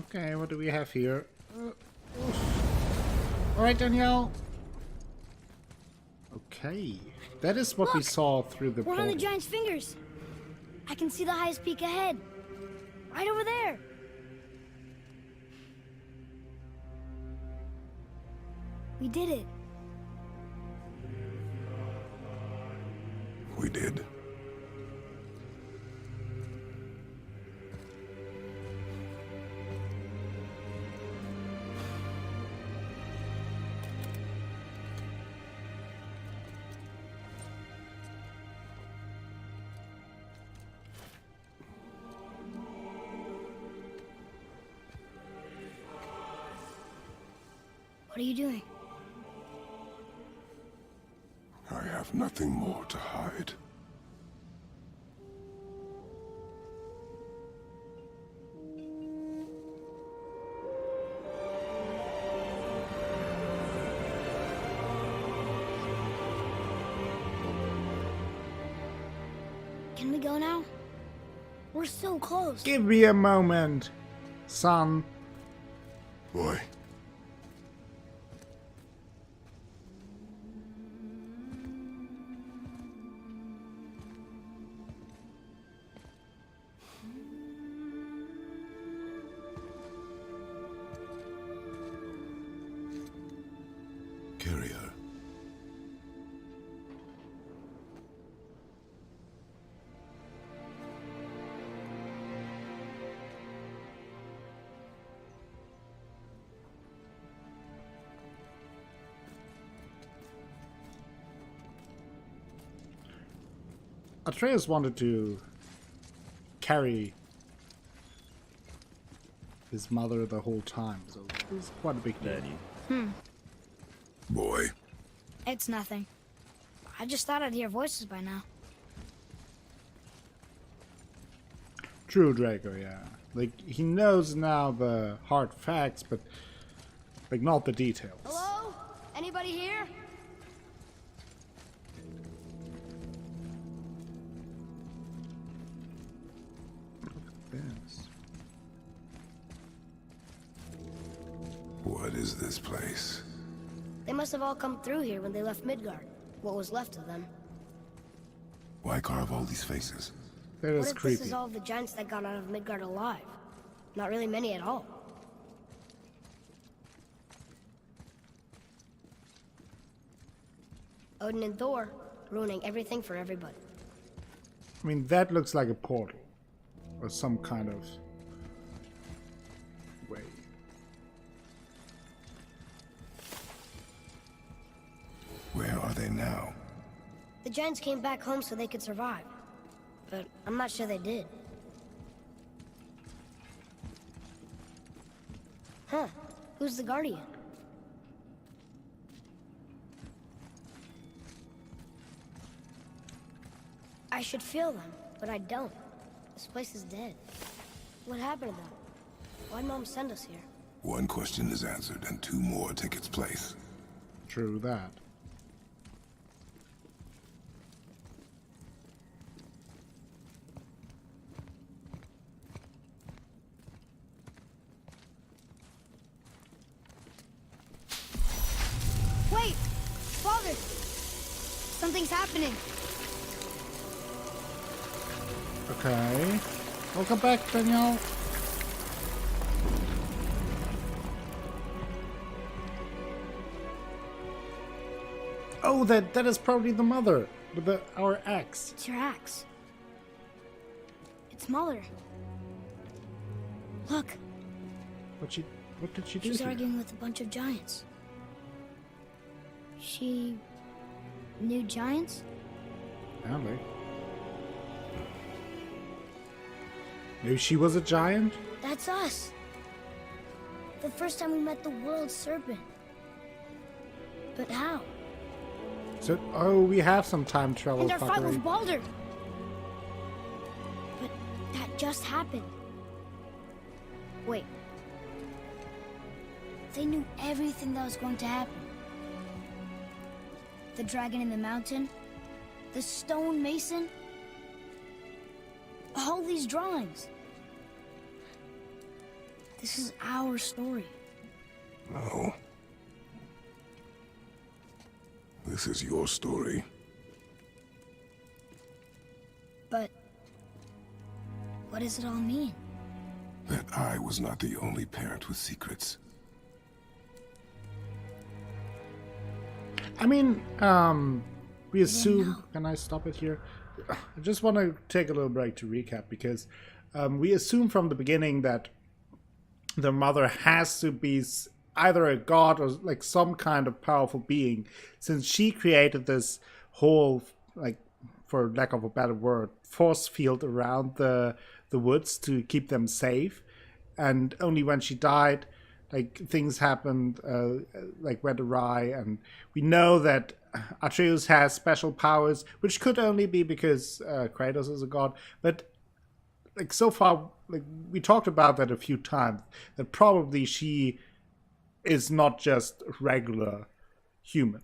Okay, what do we have here? Alright, Danielle. Okay. That is what we Look! saw through the We're on the portal. giant's fingers. I can see the highest peak ahead. Right over there. We did it. We did. What are you doing? I have nothing more to hide. Can we go now? We're so close. Give me a moment, son. Boy. Carry her. Atreus wanted to carry his mother the whole time, so it was quite a big deal. Boy. It's nothing. I just thought I'd hear voices by now. True, Draco, yeah. Like, he knows now the hard facts, but like not the details. Hello? Anybody here? Yes. What is this place? They must have all come through here when they left Midgard. What was left of them. Why carve all these faces? That What is if creepy. this is all the giants that got out of Midgard alive? Not really many at all. Odin and Thor, ruining everything for everybody. I mean, that looks like a portal. Or some kind of way. Where are they now? The giants came back home so they could survive. but I'm not sure they did. Huh. Who's the Guardian? I should feel them, but I don't. This place is dead. What happened to them? Why'd Mom send us here? One question is answered, and two more take its place. True that. Wait! Father! Something's happening. Okay. Welcome back, Danielle. Oh, that is probably the mother with our axe. It's your axe. It's Mother. Look, What did she do? she's to you? arguing with a bunch of giants. She knew giants? Apparently. Maybe she was a giant? That's us. The first time we met the world serpent. But how? So, oh, we have some time travel. And our fight with fuckery. Baldur. But that just happened. Wait. They knew everything that was going to happen. The dragon in the mountain, the stone mason, all these drawings. This is our story. No. This is your story. But what does it all mean? That I was not the only parent with secrets. I mean, we assume. know. Can I stop it here? I just want to take a little break to recap because we assume from the beginning that the mother has to be either a god or like some kind of powerful being, since she created this whole, like, for lack of a better word, force field around the woods to keep them safe. And only when she died, like, things happened, like, went awry, and we know that Atreus has special powers, which could only be because Kratos is a god, but, like, so far, like, we talked about that a few times, that probably she is not just regular human.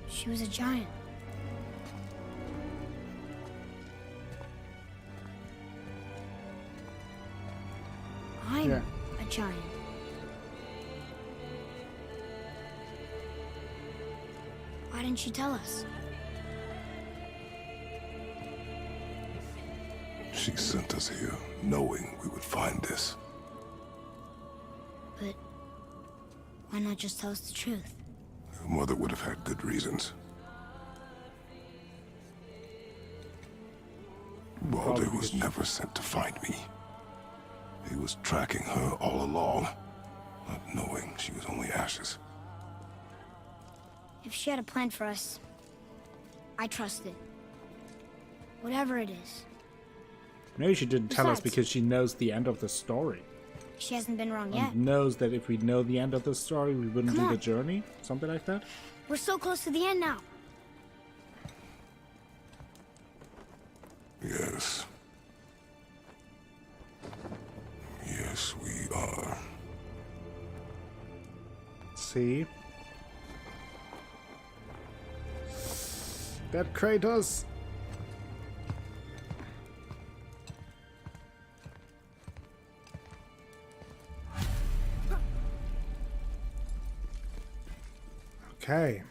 She was a giant. I'm Yeah. a giant. Why didn't she tell us? She sent us here, knowing we would find this. But why not just tell us the truth? Your mother would have had good reasons. Baldur was never sent to find me. He was tracking her all along, not knowing she was only ashes. If she had a plan for us, I trust it. Whatever it is. Maybe she didn't tell us Besides- because she knows the end of the story. She hasn't been wrong yet. And knows that if we know the end of the story, we wouldn't Come do the on. journey. Something like that. We're so close to the end now. Yes. Yes, we are. See? That Kratos. Okay.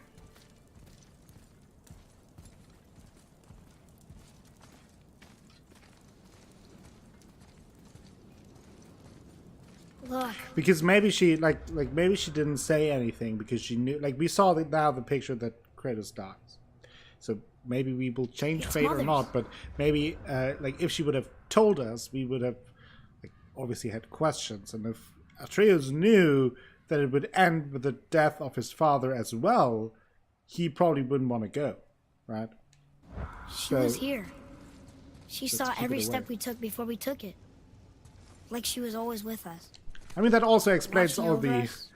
Look, Because maybe she maybe she didn't say anything because she knew, like, we saw now the picture that Kratos dies. So maybe we will change It's fate or Mother's. not, but maybe like if she would have told us, we would have, like, obviously had questions. And if Atreus knew that it would end with the death of his father as well, he probably wouldn't want to go, right? She was here. She let's saw keep it every away. step we took before we took it. Like she was always with us. I mean, that also explains Watching all over the us,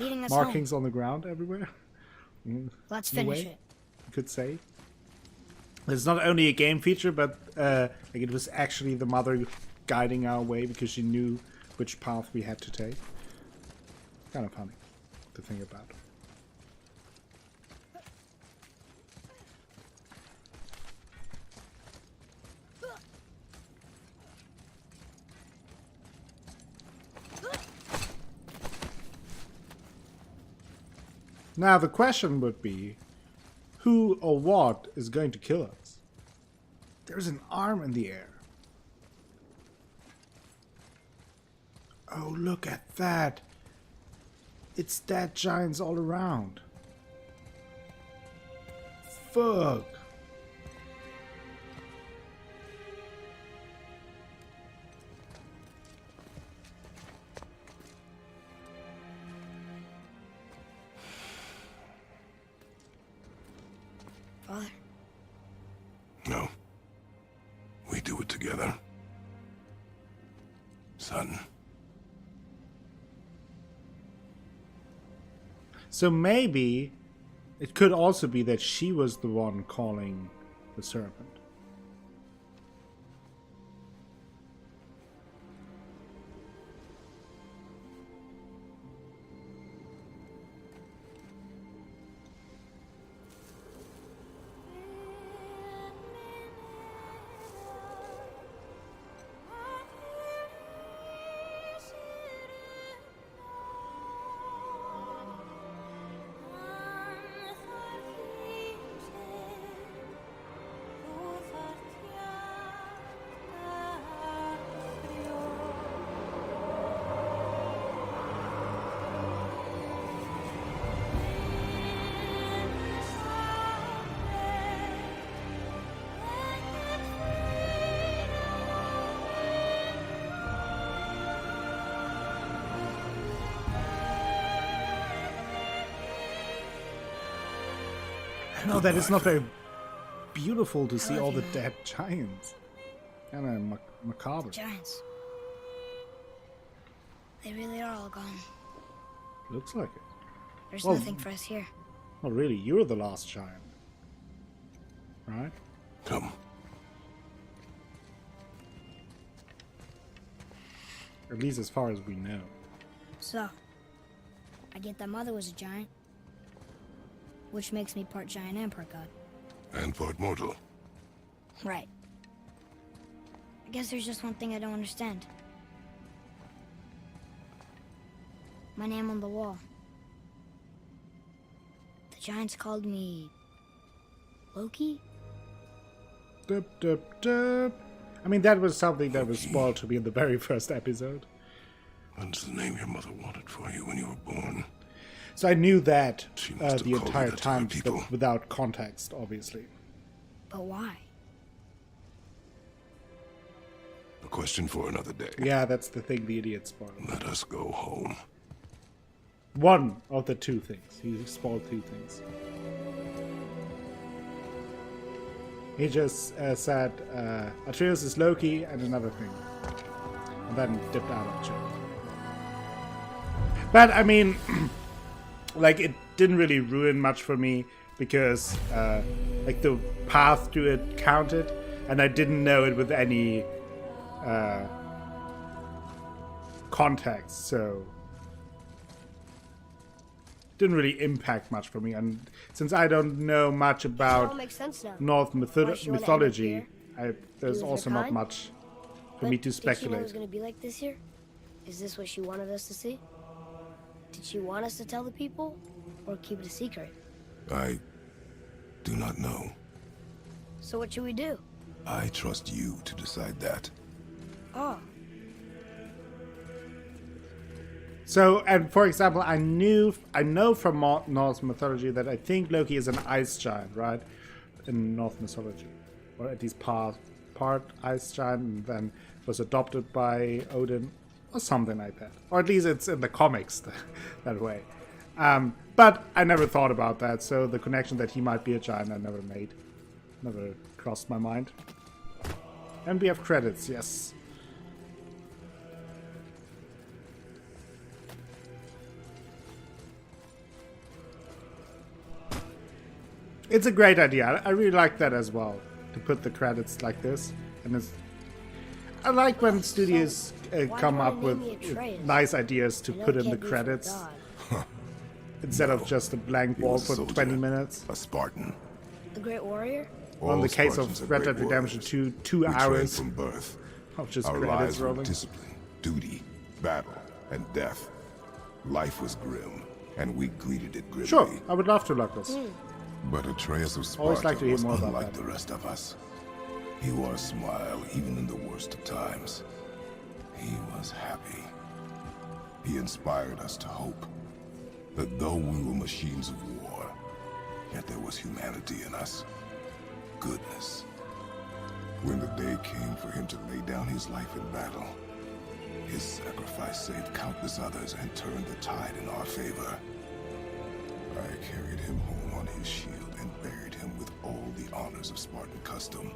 leading us markings on the ground everywhere. Let's in a finish way, it. you could say. It's not only a game feature, but like it was actually the mother guiding our way because she knew which path we had to take. Kind of funny to think about. Now the question would be, who or what is going to kill us? There's an arm in the air. Oh, look at that. It's dead giants all around. Fuck. Father, No. We do it together. Son. So maybe it could also be that she was the one calling the serpent. No, that is not very beautiful to see all the dead giants. Kind of macabre. giants. They really are all gone. Looks like it. There's Well- nothing for us here. Well, really, you're the last giant. Right? Come. At least as far as we know. So, I get that Mother was a giant, which makes me part giant and part god. And part mortal. Right. I guess there's just one thing I don't understand. My name on the wall. The giants called me... Loki? Dup, dup, dup. I mean, that was something that was spoiled to me in the very first episode. That's the name your mother wanted for you when you were born. So I knew that She must have the called you entire that to her time, people. but without context, obviously. But why? A question for another day. Yeah, that's the thing the idiot spoiled. Let us go home. One of the two things. He spoiled two things. He just said, Atreus is Loki and another thing. And then dipped out of it. But, I mean, like, it didn't really ruin much for me because, like, the path to it counted, and I didn't know it with any context, so didn't really impact much for me. And since I don't know much It all about makes sense now. North Why she wanna end up mythology, here? there's Be with also her not kind? much for But me to did she know it speculate. was gonna be like this here? Is this what she wanted us to see? Did she want us to tell the people, or keep it a secret? I do not know. So what should we do? I trust you to decide that. Oh, So, and for example, I know from Norse mythology that I think Loki is an ice giant, right? In Norse mythology, or at least part ice giant, and then was adopted by Odin, or something like that. Or at least it's in the comics that way. But I never thought about that, so the connection that he might be a giant I never made. Never crossed my mind. And we have credits, yes. It's a great idea. I really like that as well, to put the credits like this. And it's, I like when studios come up with nice ideas to put in the credits. Instead of just a blank wall for 20 minutes. A Spartan. The Great Warrior? Well, in the case Spartans are of Red Dead great Redemption warriors. 2 We trained hours from birth. of just Our credits lives were rolling. discipline, duty, battle, and death. Life was grim, and we greeted it grimly. Sure, I would love to look this. But Atreus of Always Sparta like to hear was more about unlike that. the rest of us. He wore a smile even in the worst of times. He was happy. He inspired us to hope that though we were machines of war, yet there was humanity in us. Goodness. When the day came for him to lay down his life in battle, his sacrifice saved countless others and turned the tide in our favor. I carried him home on his shield and buried him with all the honors of Spartan custom.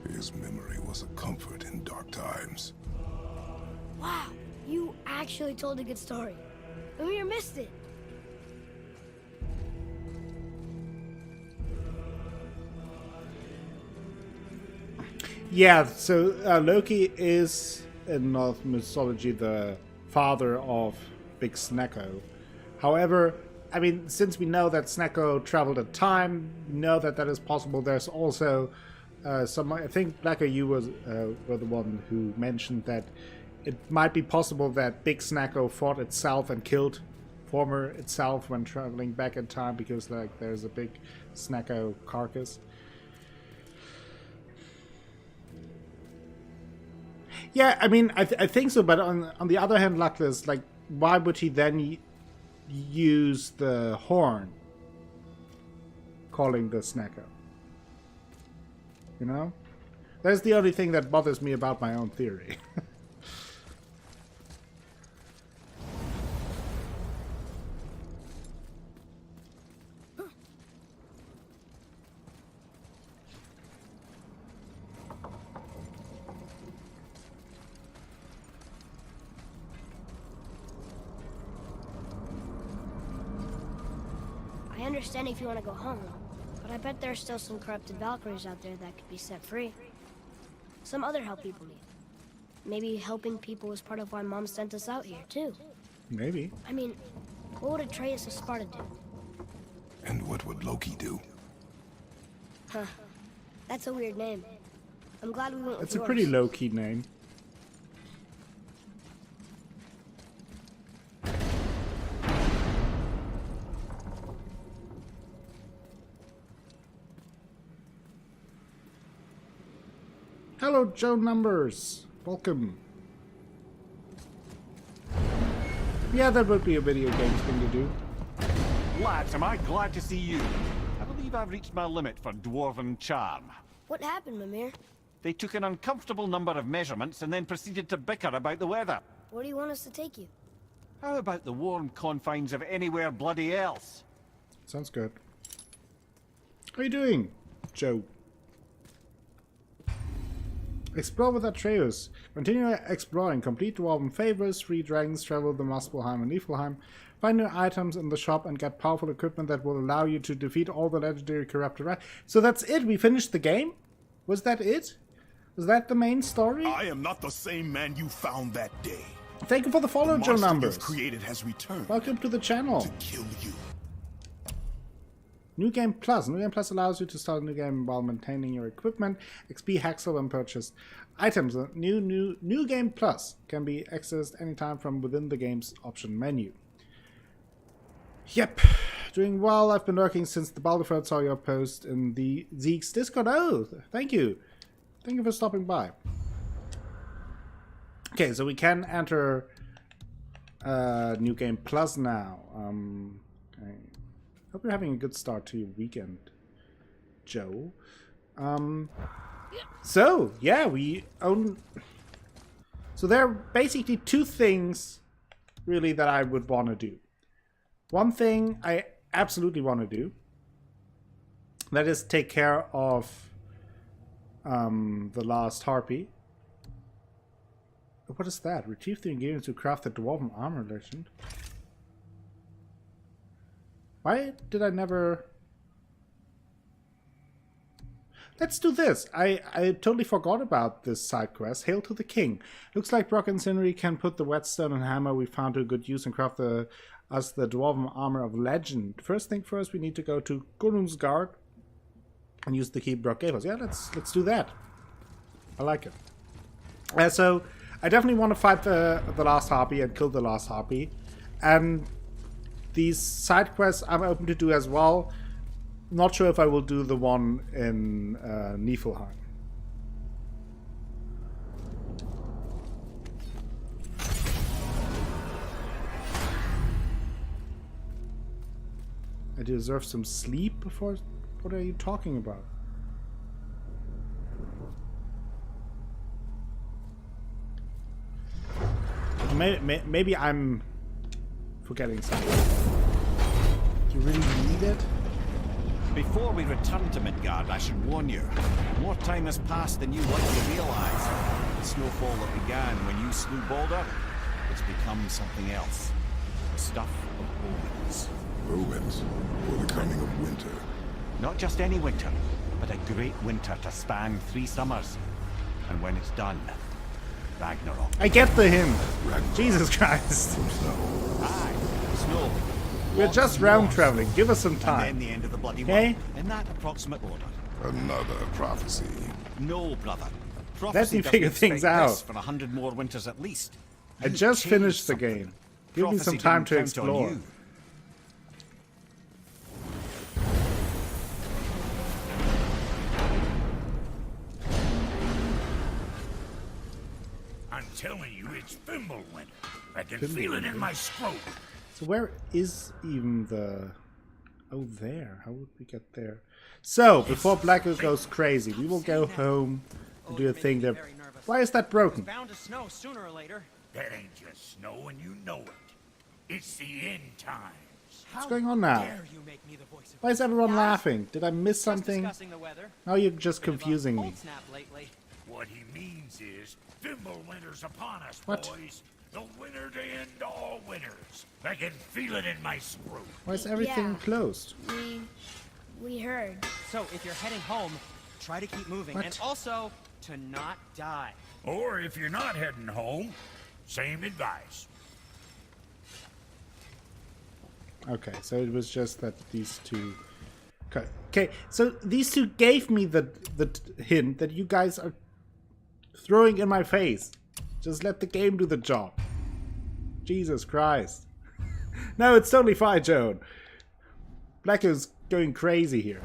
His memory was a comfort in dark times. Wow, you actually told a good story. Mimir missed it. Yeah, so Loki is in Norse mythology the father of Big Snecko. However, I mean, since we know that Snecko traveled in time, we know that that is possible. There's also some. I think Blacker, you were the one who mentioned that it might be possible that Big Snecko fought itself and killed former itself when traveling back in time, because like there's a big Snecko carcass. Yeah, I mean, I think so, but on the other hand, Luckless, like, why would he then use the horn, calling the Snecko? You know? That's the only thing that bothers me about my own theory. I understand if you want to go home, but I bet there are still some corrupted Valkyries out there that could be set free. Some other help people need. Maybe helping people was part of why Mom sent us out here, too. Maybe. I mean, what would Atreus of Sparta do? And what would Loki do? Huh. That's a weird name. I'm glad we went with It's a yours. pretty low-key name. Hello, Joe Numbers. Welcome. Yeah, that would be a video games thing to do. Lads, am I glad to see you. I believe I've reached my limit for dwarven charm. What happened, Mimir? They took an uncomfortable number of measurements and then proceeded to bicker about the weather. Where do you want us to take you? How about the warm confines of anywhere bloody else? Sounds good. How are you doing, Joe? Explore with Atreus. Continue exploring. Complete Dwarven favors. Free dragons. Travel the Muspelheim and Niflheim. Find new items in the shop and get powerful equipment that will allow you to defeat all the legendary corrupted rats. So that's it? We finished the game? Was that it? Was that the main story? I am not the same man you found that day. Thank you for the follow, The Joe monster Numbers. you've created has returned Welcome to the channel. to kill you. New Game Plus. New Game Plus allows you to start a new game while maintaining your equipment. XP Haxel and purchased items. New Game Plus can be accessed anytime from within the game's option menu. Yep, doing well. I've been working since the Balderford saw your post in the Zeke's Discord. Oh, thank you. Thank you for stopping by. Okay, so we can enter New Game Plus now. Okay. Hope you're having a good start to your weekend, Joe. So, yeah, we own... So there are basically two things, really, that I would want to do. One thing I absolutely want to do, that is take care of the last harpy. What is that? Retrieve the ingredients to craft the dwarven armor legend. Why did I never... Let's do this. I totally forgot about this side quest. Hail to the king. Looks like Brock and Cindery can put the whetstone and hammer we found to good use and craft us the dwarven armor of legend. First thing first, we need to go to Gunnungsgard and use the key Brock gave us. Yeah, let's do that. I like it. So I definitely want to fight the last harpy and kill the last harpy. And these side quests I'm open to do as well. Not sure if I will do the one in Niflheim. I deserve some sleep before... What are you talking about? Maybe I'm forgetting something. Do you really need it? Before we return to Midgard, I should warn you. More time has passed than you likely realize. The snowfall that began when you slew Balder, it's become something else. The stuff of omens. Omens, or the coming of winter. Not just any winter, but a great winter to span 3 summers. And when it's done, Ragnarok. I get the hint. Ragnarok. Jesus Christ. From snow. Aye, snow. We're just round traveling. Give us some And time. then the end of the bloody Okay? world. In that approximate order. Another prophecy. No, brother. Let Prophecy me doesn't figure things expect out. this for 100 more winters at least. I You just changed finished the something. game. Give me Prophecy some time to didn't count on explore. you. I'm telling you, it's Fimbulwinter. I can feel it in my scrotum. So where is even the... Oh, there. How would we get there? So, before Blacker goes crazy, we will go home and do a thing there. Why is that broken? Bound to snow sooner or later. That ain't just snow, and you know it. It's the end times. What's going on now? Dare you make me the voice of Why is everyone Guys, laughing? Did I miss just something? discussing the weather. Now you're just Bit of a confusing me. cold snap lately. What he means is, Fimbulwinter's upon us, What? boys. The winter to end all winters. I can feel it in my scrotum. Why is everything Yeah. closed? We heard. So if you're heading home, try to keep moving, What? and also to not die. Or if you're not heading home, same advice. Okay, so it was just that these two... Okay, so these two gave me the hint that you guys are throwing in my face. Just let the game do the job. Jesus Christ. No, it's totally fine, Joan. Black is going crazy here.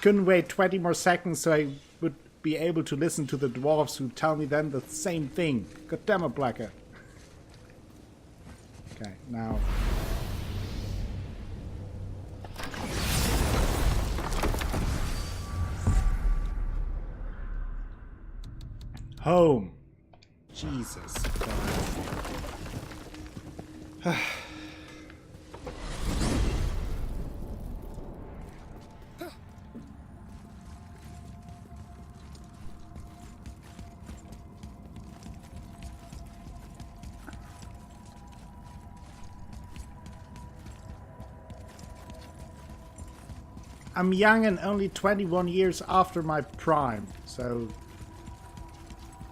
Couldn't wait 20 more seconds so I would be able to listen to the dwarves who tell me then the same thing. God damn it, Blacker. Okay, now... Home. Jesus Christ. I'm young and only 21 years after my prime, so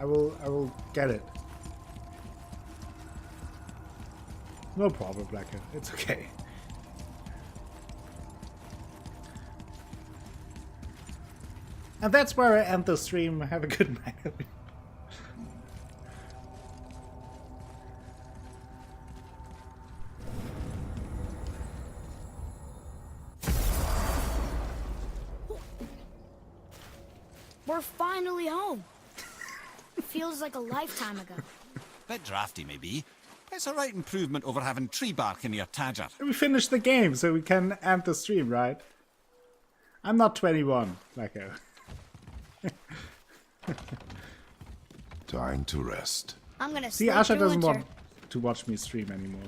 I will get it. No problem, Blacker. It's okay. And that's where I end the stream. Have a good night. We're finally home. Feels like a lifetime ago. Bit drafty, maybe. It's a right improvement over having tree bark in your tadger. We finished the game, so we can end the stream, right? I'm not 21, Blacker. Time to rest. I'm gonna See, sleep Asha through doesn't winter. want to watch me stream anymore.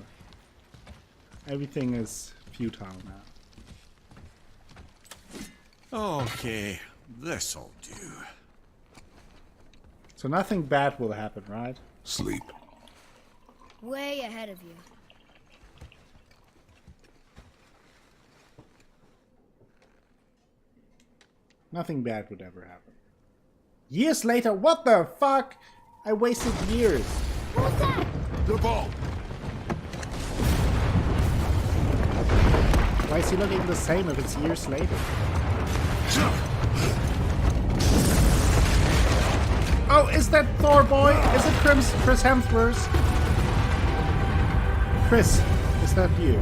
Everything is futile now. Okay, this'll do. So nothing bad will happen, right? Sleep. Way ahead of you. Nothing bad would ever happen. Years later, what the fuck? I wasted years. What was that? The ball. Why is he looking the same if it's years later? Oh, is that Thor boy? Is it Chris Hemsworth? Chris, is that you?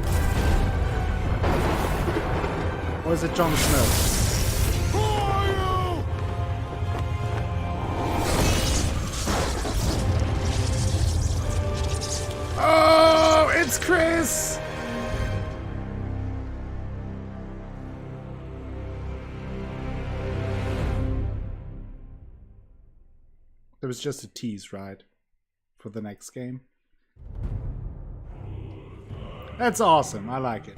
Or is it Jon Snow? Who are you? Oh, it's Chris! There was just a tease, right? For the next game. That's awesome. I like it.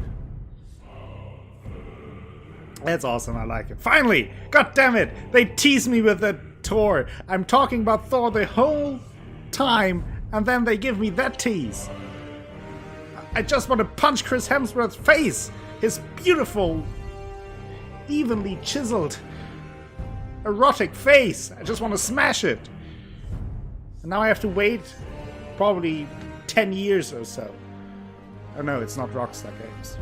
That's awesome. I like it. Finally! God damn it! They tease me with that Thor. I'm talking about Thor the whole time, and then they give me that tease. I just want to punch Chris Hemsworth's face! His beautiful, evenly chiseled, erotic face. I just want to smash it. And now I have to wait probably 10 years or so. Oh no, it's not Rockstar Games.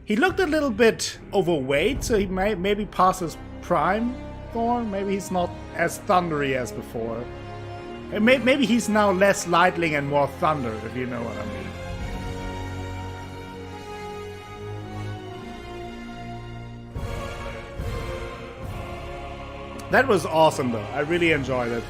He looked a little bit overweight, so he maybe passes prime Thor. Maybe he's not as thundery as before. And maybe he's now less lightning and more thunder, if you know what I mean. That was awesome, though. I really enjoyed it.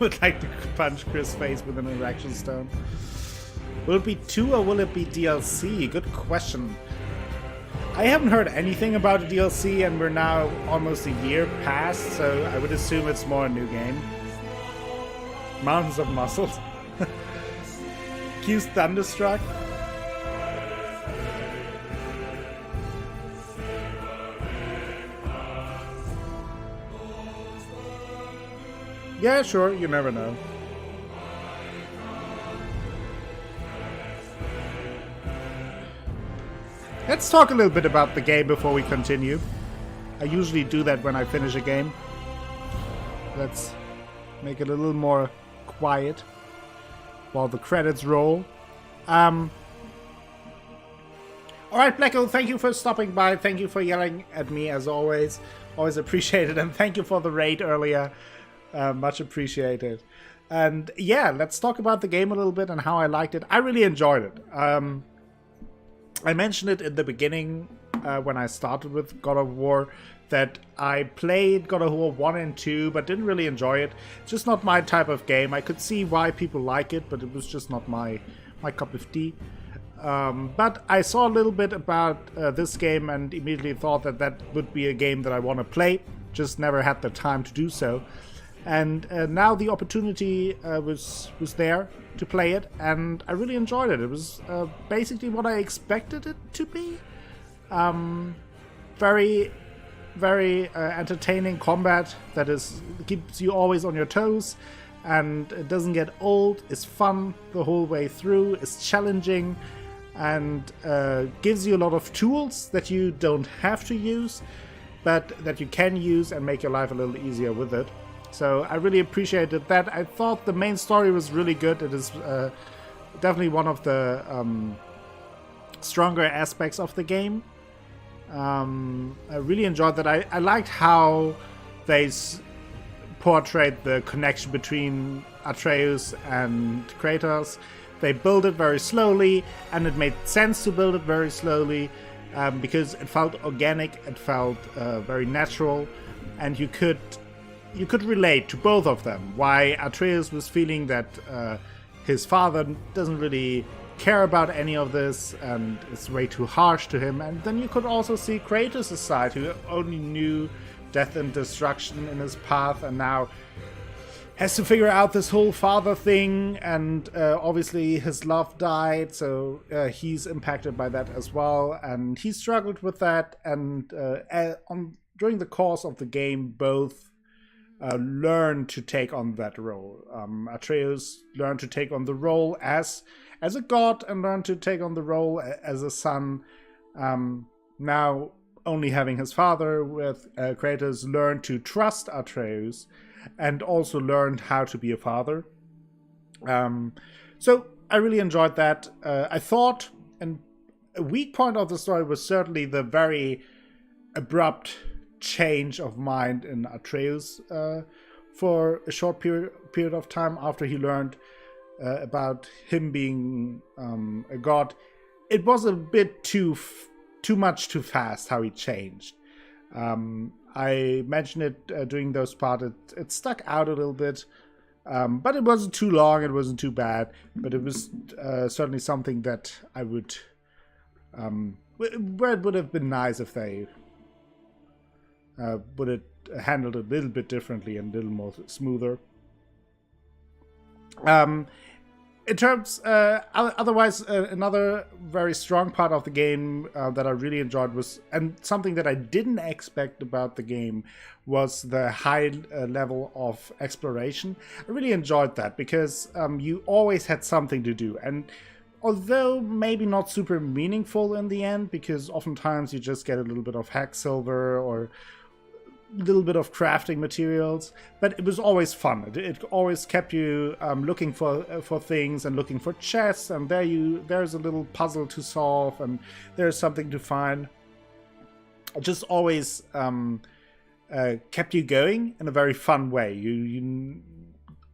Would like to punch Chris' face with an erection stone. Will it be 2 or will it be DLC? Good question. I haven't heard anything about the DLC, and we're now almost a year past, so I would assume it's more a new game. Mountains of Muscles. Q's Thunderstruck. Yeah, sure, you never know. Let's talk a little bit about the game before we continue. I usually do that when I finish a game. Let's make it a little more quiet while the credits roll. Alright, Blacko, thank you for stopping by. Thank you for yelling at me as always. Always appreciated, and thank you for the raid earlier. Much appreciated. And yeah, let's talk about the game a little bit and how I liked it. I really enjoyed it. I mentioned it in the beginning when I started with God of War that I played God of War 1 and 2 but didn't really enjoy it. It's just not my type of game. I could see why people like it, but it was just not my cup of tea. But I saw a little bit about this game and immediately thought that that would be a game that I want to play. Just never had the time to do so. And now the opportunity was there to play it, and I really enjoyed it. It was basically what I expected it to be. Very, very entertaining combat that keeps you always on your toes, and it doesn't get old. It's fun the whole way through. It's challenging, and gives you a lot of tools that you don't have to use, but that you can use and make your life a little easier with it. So I really appreciated that. I thought the main story was really good. It is definitely one of the stronger aspects of the game. I really enjoyed that. I liked how they portrayed the connection between Atreus and Kratos. They built it very slowly, and it made sense to build it very slowly because it felt organic, it felt very natural, and you could relate to both of them. Why Atreus was feeling that his father doesn't really care about any of this, and it's way too harsh to him. And then you could also see Kratos' side, who only knew death and destruction in his path, and now has to figure out this whole father thing, and obviously his love died, so he's impacted by that as well, and he struggled with that, and during the course of the game, both learned to take on that role. Atreus learned to take on the role as a god, and learned to take on the role as a son. Now, only having his father with Kratos, learned to trust Atreus, and also learned how to be a father. So I really enjoyed that. I thought, and a weak point of the story was certainly the very abrupt change of mind in Atreus for a short period of time after he learned about him being a god. It was a bit too much too fast how he changed. I mentioned it during those parts. It stuck out a little bit, but it wasn't too long. It wasn't too bad. But it was certainly something that I would, where it would have been nice if they would have handled it a little bit differently and a little more smoother. In terms, otherwise, another very strong part of the game that I really enjoyed was, and something that I didn't expect about the game, was the high level of exploration. I really enjoyed that because you always had something to do, and although maybe not super meaningful in the end, because oftentimes you just get a little bit of hack silver or little bit of crafting materials, but it was always fun. It always kept you looking for things and looking for chests, and there's a little puzzle to solve, and there's something to find. It just always kept you going in a very fun way. You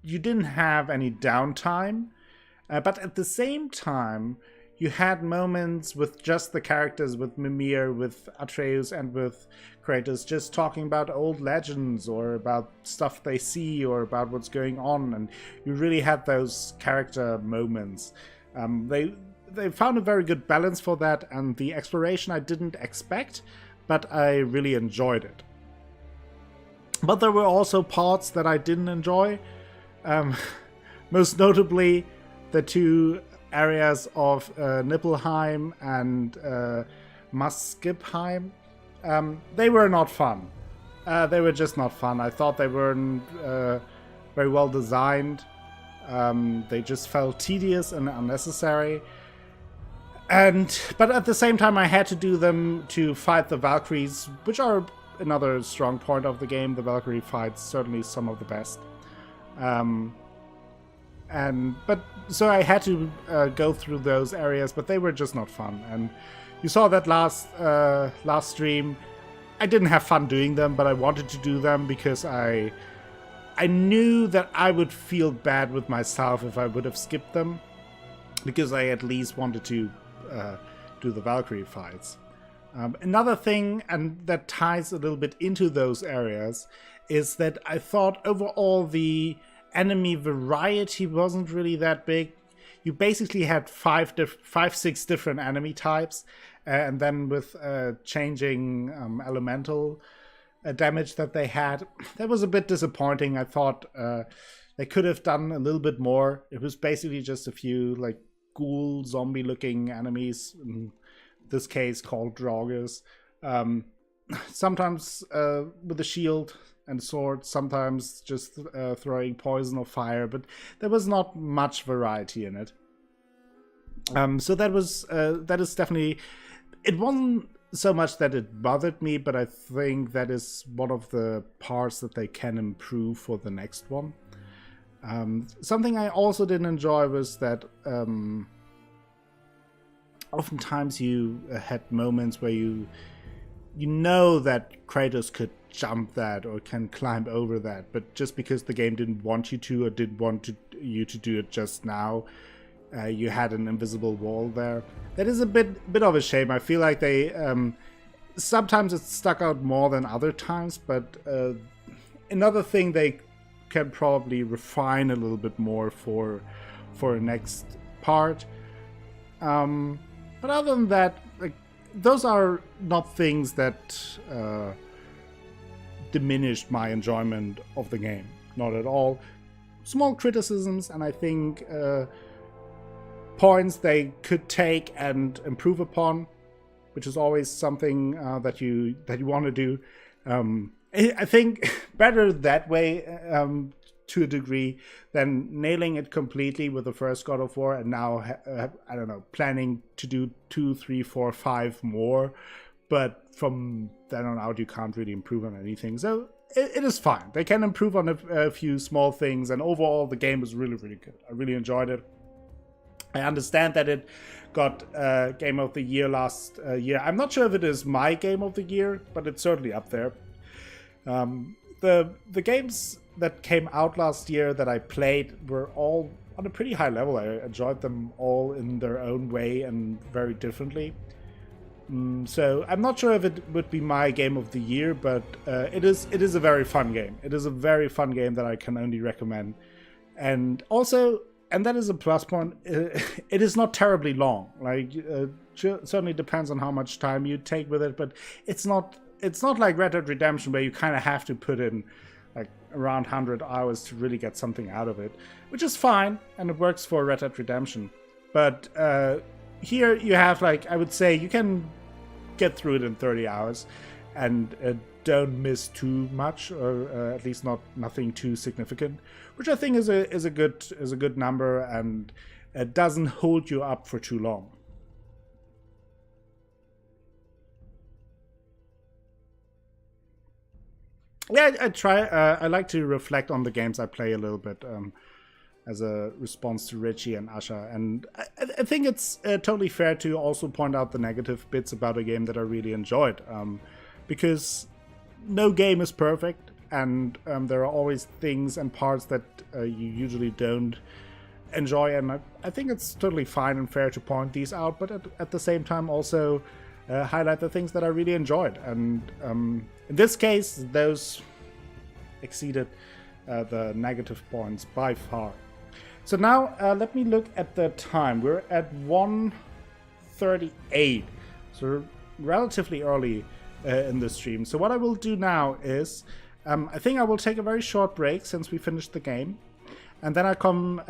didn't have any downtime, but at the same time you had moments with just the characters, with Mimir, with Atreus, and with Kratos, just talking about old legends or about stuff they see or about what's going on, and you really had those character moments. They found a very good balance for that, and the exploration I didn't expect, but I really enjoyed it. But there were also parts that I didn't enjoy, most notably the two areas of Nibelheim and Muspelheim. They were not fun. They were just not fun. I thought they weren't very well designed. They just felt tedious and unnecessary. But at the same time, I had to do them to fight the Valkyries, which are another strong point of the game. The Valkyrie fights certainly some of the best. So I had to go through those areas, but they were just not fun. And you saw that last stream. I didn't have fun doing them, but I wanted to do them because I knew that I would feel bad with myself if I would have skipped them, because I at least wanted to do the Valkyrie fights. Another thing, and that ties a little bit into those areas, is that I thought overall the enemy variety wasn't really that big. You basically had 5-6 different enemy types, and then with changing elemental damage that they had, that was a bit disappointing. I thought they could have done a little bit more. It was basically just a few like ghoul zombie looking enemies, in this case called Draugrs, sometimes with a shield and sword, sometimes just throwing poison or fire, but there was not much variety in it. So that is definitely, it wasn't so much that it bothered me, but I think that is one of the parts that they can improve for the next one. Something I also didn't enjoy was that oftentimes you had moments where you know that Kratos could jump that or can climb over that, but just because the game didn't want you to, or didn't want you to do it just now, you had an invisible wall there. That is a bit of a shame. I feel like they sometimes it's stuck out more than other times, but another thing they can probably refine a little bit more for a next part. But other than that, like, those are not things that diminished my enjoyment of the game. Not at all. Small criticisms, and I think points they could take and improve upon, which is always something that you want to do. I think better that way to a degree than nailing it completely with the first God of War and now I don't know, planning to do 2, 3, 4, 5 more, but from then on out you can't really improve on anything. So it is fine. They can improve on a few small things, and overall the game is really, really good. I really enjoyed it. I understand that it got Game of the Year last year. I'm not sure if it is my Game of the Year, but it's certainly up there. The games that came out last year that I played were all on a pretty high level. I enjoyed them all in their own way and very differently. So I'm not sure if it would be my Game of the Year, but it is a very fun game. It is a very fun game that I can only recommend. And also, and that is a plus point, it is not terribly long. Like, certainly depends on how much time you take with it, but it's not like Red Dead Redemption where you kind of have to put in like around 100 hours to really get something out of it, which is fine, and it works for Red Dead Redemption. But here you have, like, I would say you can get through it in 30 hours and don't miss too much, or at least nothing too significant, which I think is a good number, and it doesn't hold you up for too long. Yeah, I try. I like to reflect on the games I play a little bit as a response to Richie and Asha, and I think it's totally fair to also point out the negative bits about a game that I really enjoyed, because no game is perfect, and there are always things and parts that you usually don't enjoy, and I think it's totally fine and fair to point these out, but at the same time also highlight the things that I really enjoyed. And in this case, those exceeded the negative points by far. So now let me look at the time. We're at 1:38, so relatively early in the stream. So what I will do now is, I think I will take a very short break since we finished the game, and then I come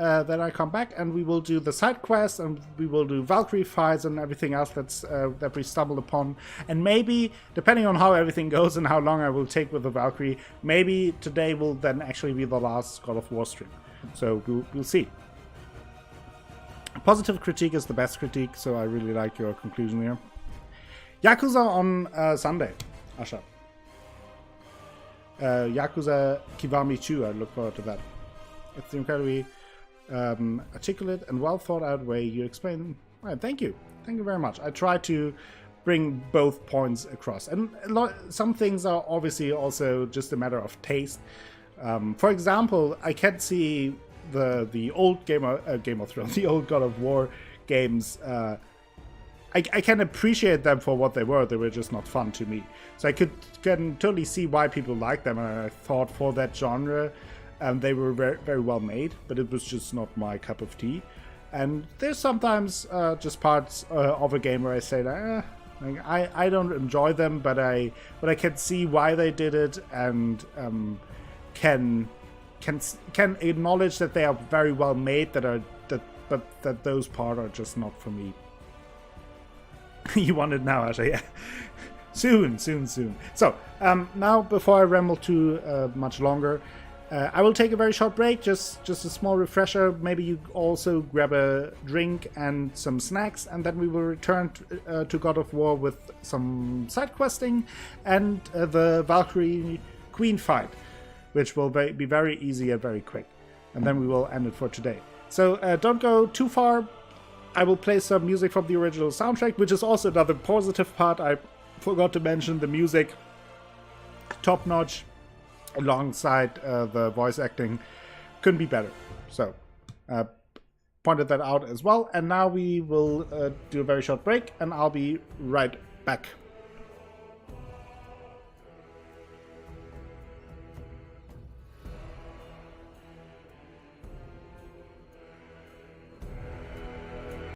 back and we will do the side quests, and we will do Valkyrie fights and everything else that we stumbled upon. And maybe, depending on how everything goes and how long I will take with the Valkyrie, maybe today will then actually be the last God of War stream. So we'll see. Positive critique is the best critique, so I really like your conclusion here. Yakuza on Sunday, Asha. Yakuza Kiwami 2, I look forward to that. It's the incredibly articulate and well thought out way you explain. Well, thank you very much. I try to bring both points across, and some things are obviously also just a matter of taste. For example, I can see the old Game of Thrones, the old God of War games. I can appreciate them for what they were. They were just not fun to me. So I can totally see why people like them, and I thought for that genre, they were very, very well made, but it was just not my cup of tea. And there's sometimes just parts of a game where I say, I don't enjoy them, but I can see why they did it, and can acknowledge that they are very well made, but that those parts are just not for me. You want it now, Asha? Yeah. Soon. So, now, before I ramble too much longer, I will take a very short break, just a small refresher. Maybe you also grab a drink and some snacks, and then we will return to God of War with some side questing and the Valkyrie Queen fight, which will be very easy and very quick. And then we will end it for today. So don't go too far. I will play some music from the original soundtrack, which is also another positive part. I forgot to mention the music. Top-notch. Alongside the voice acting, couldn't be better. So pointed that out as well. And now we will do a very short break, and I'll be right back.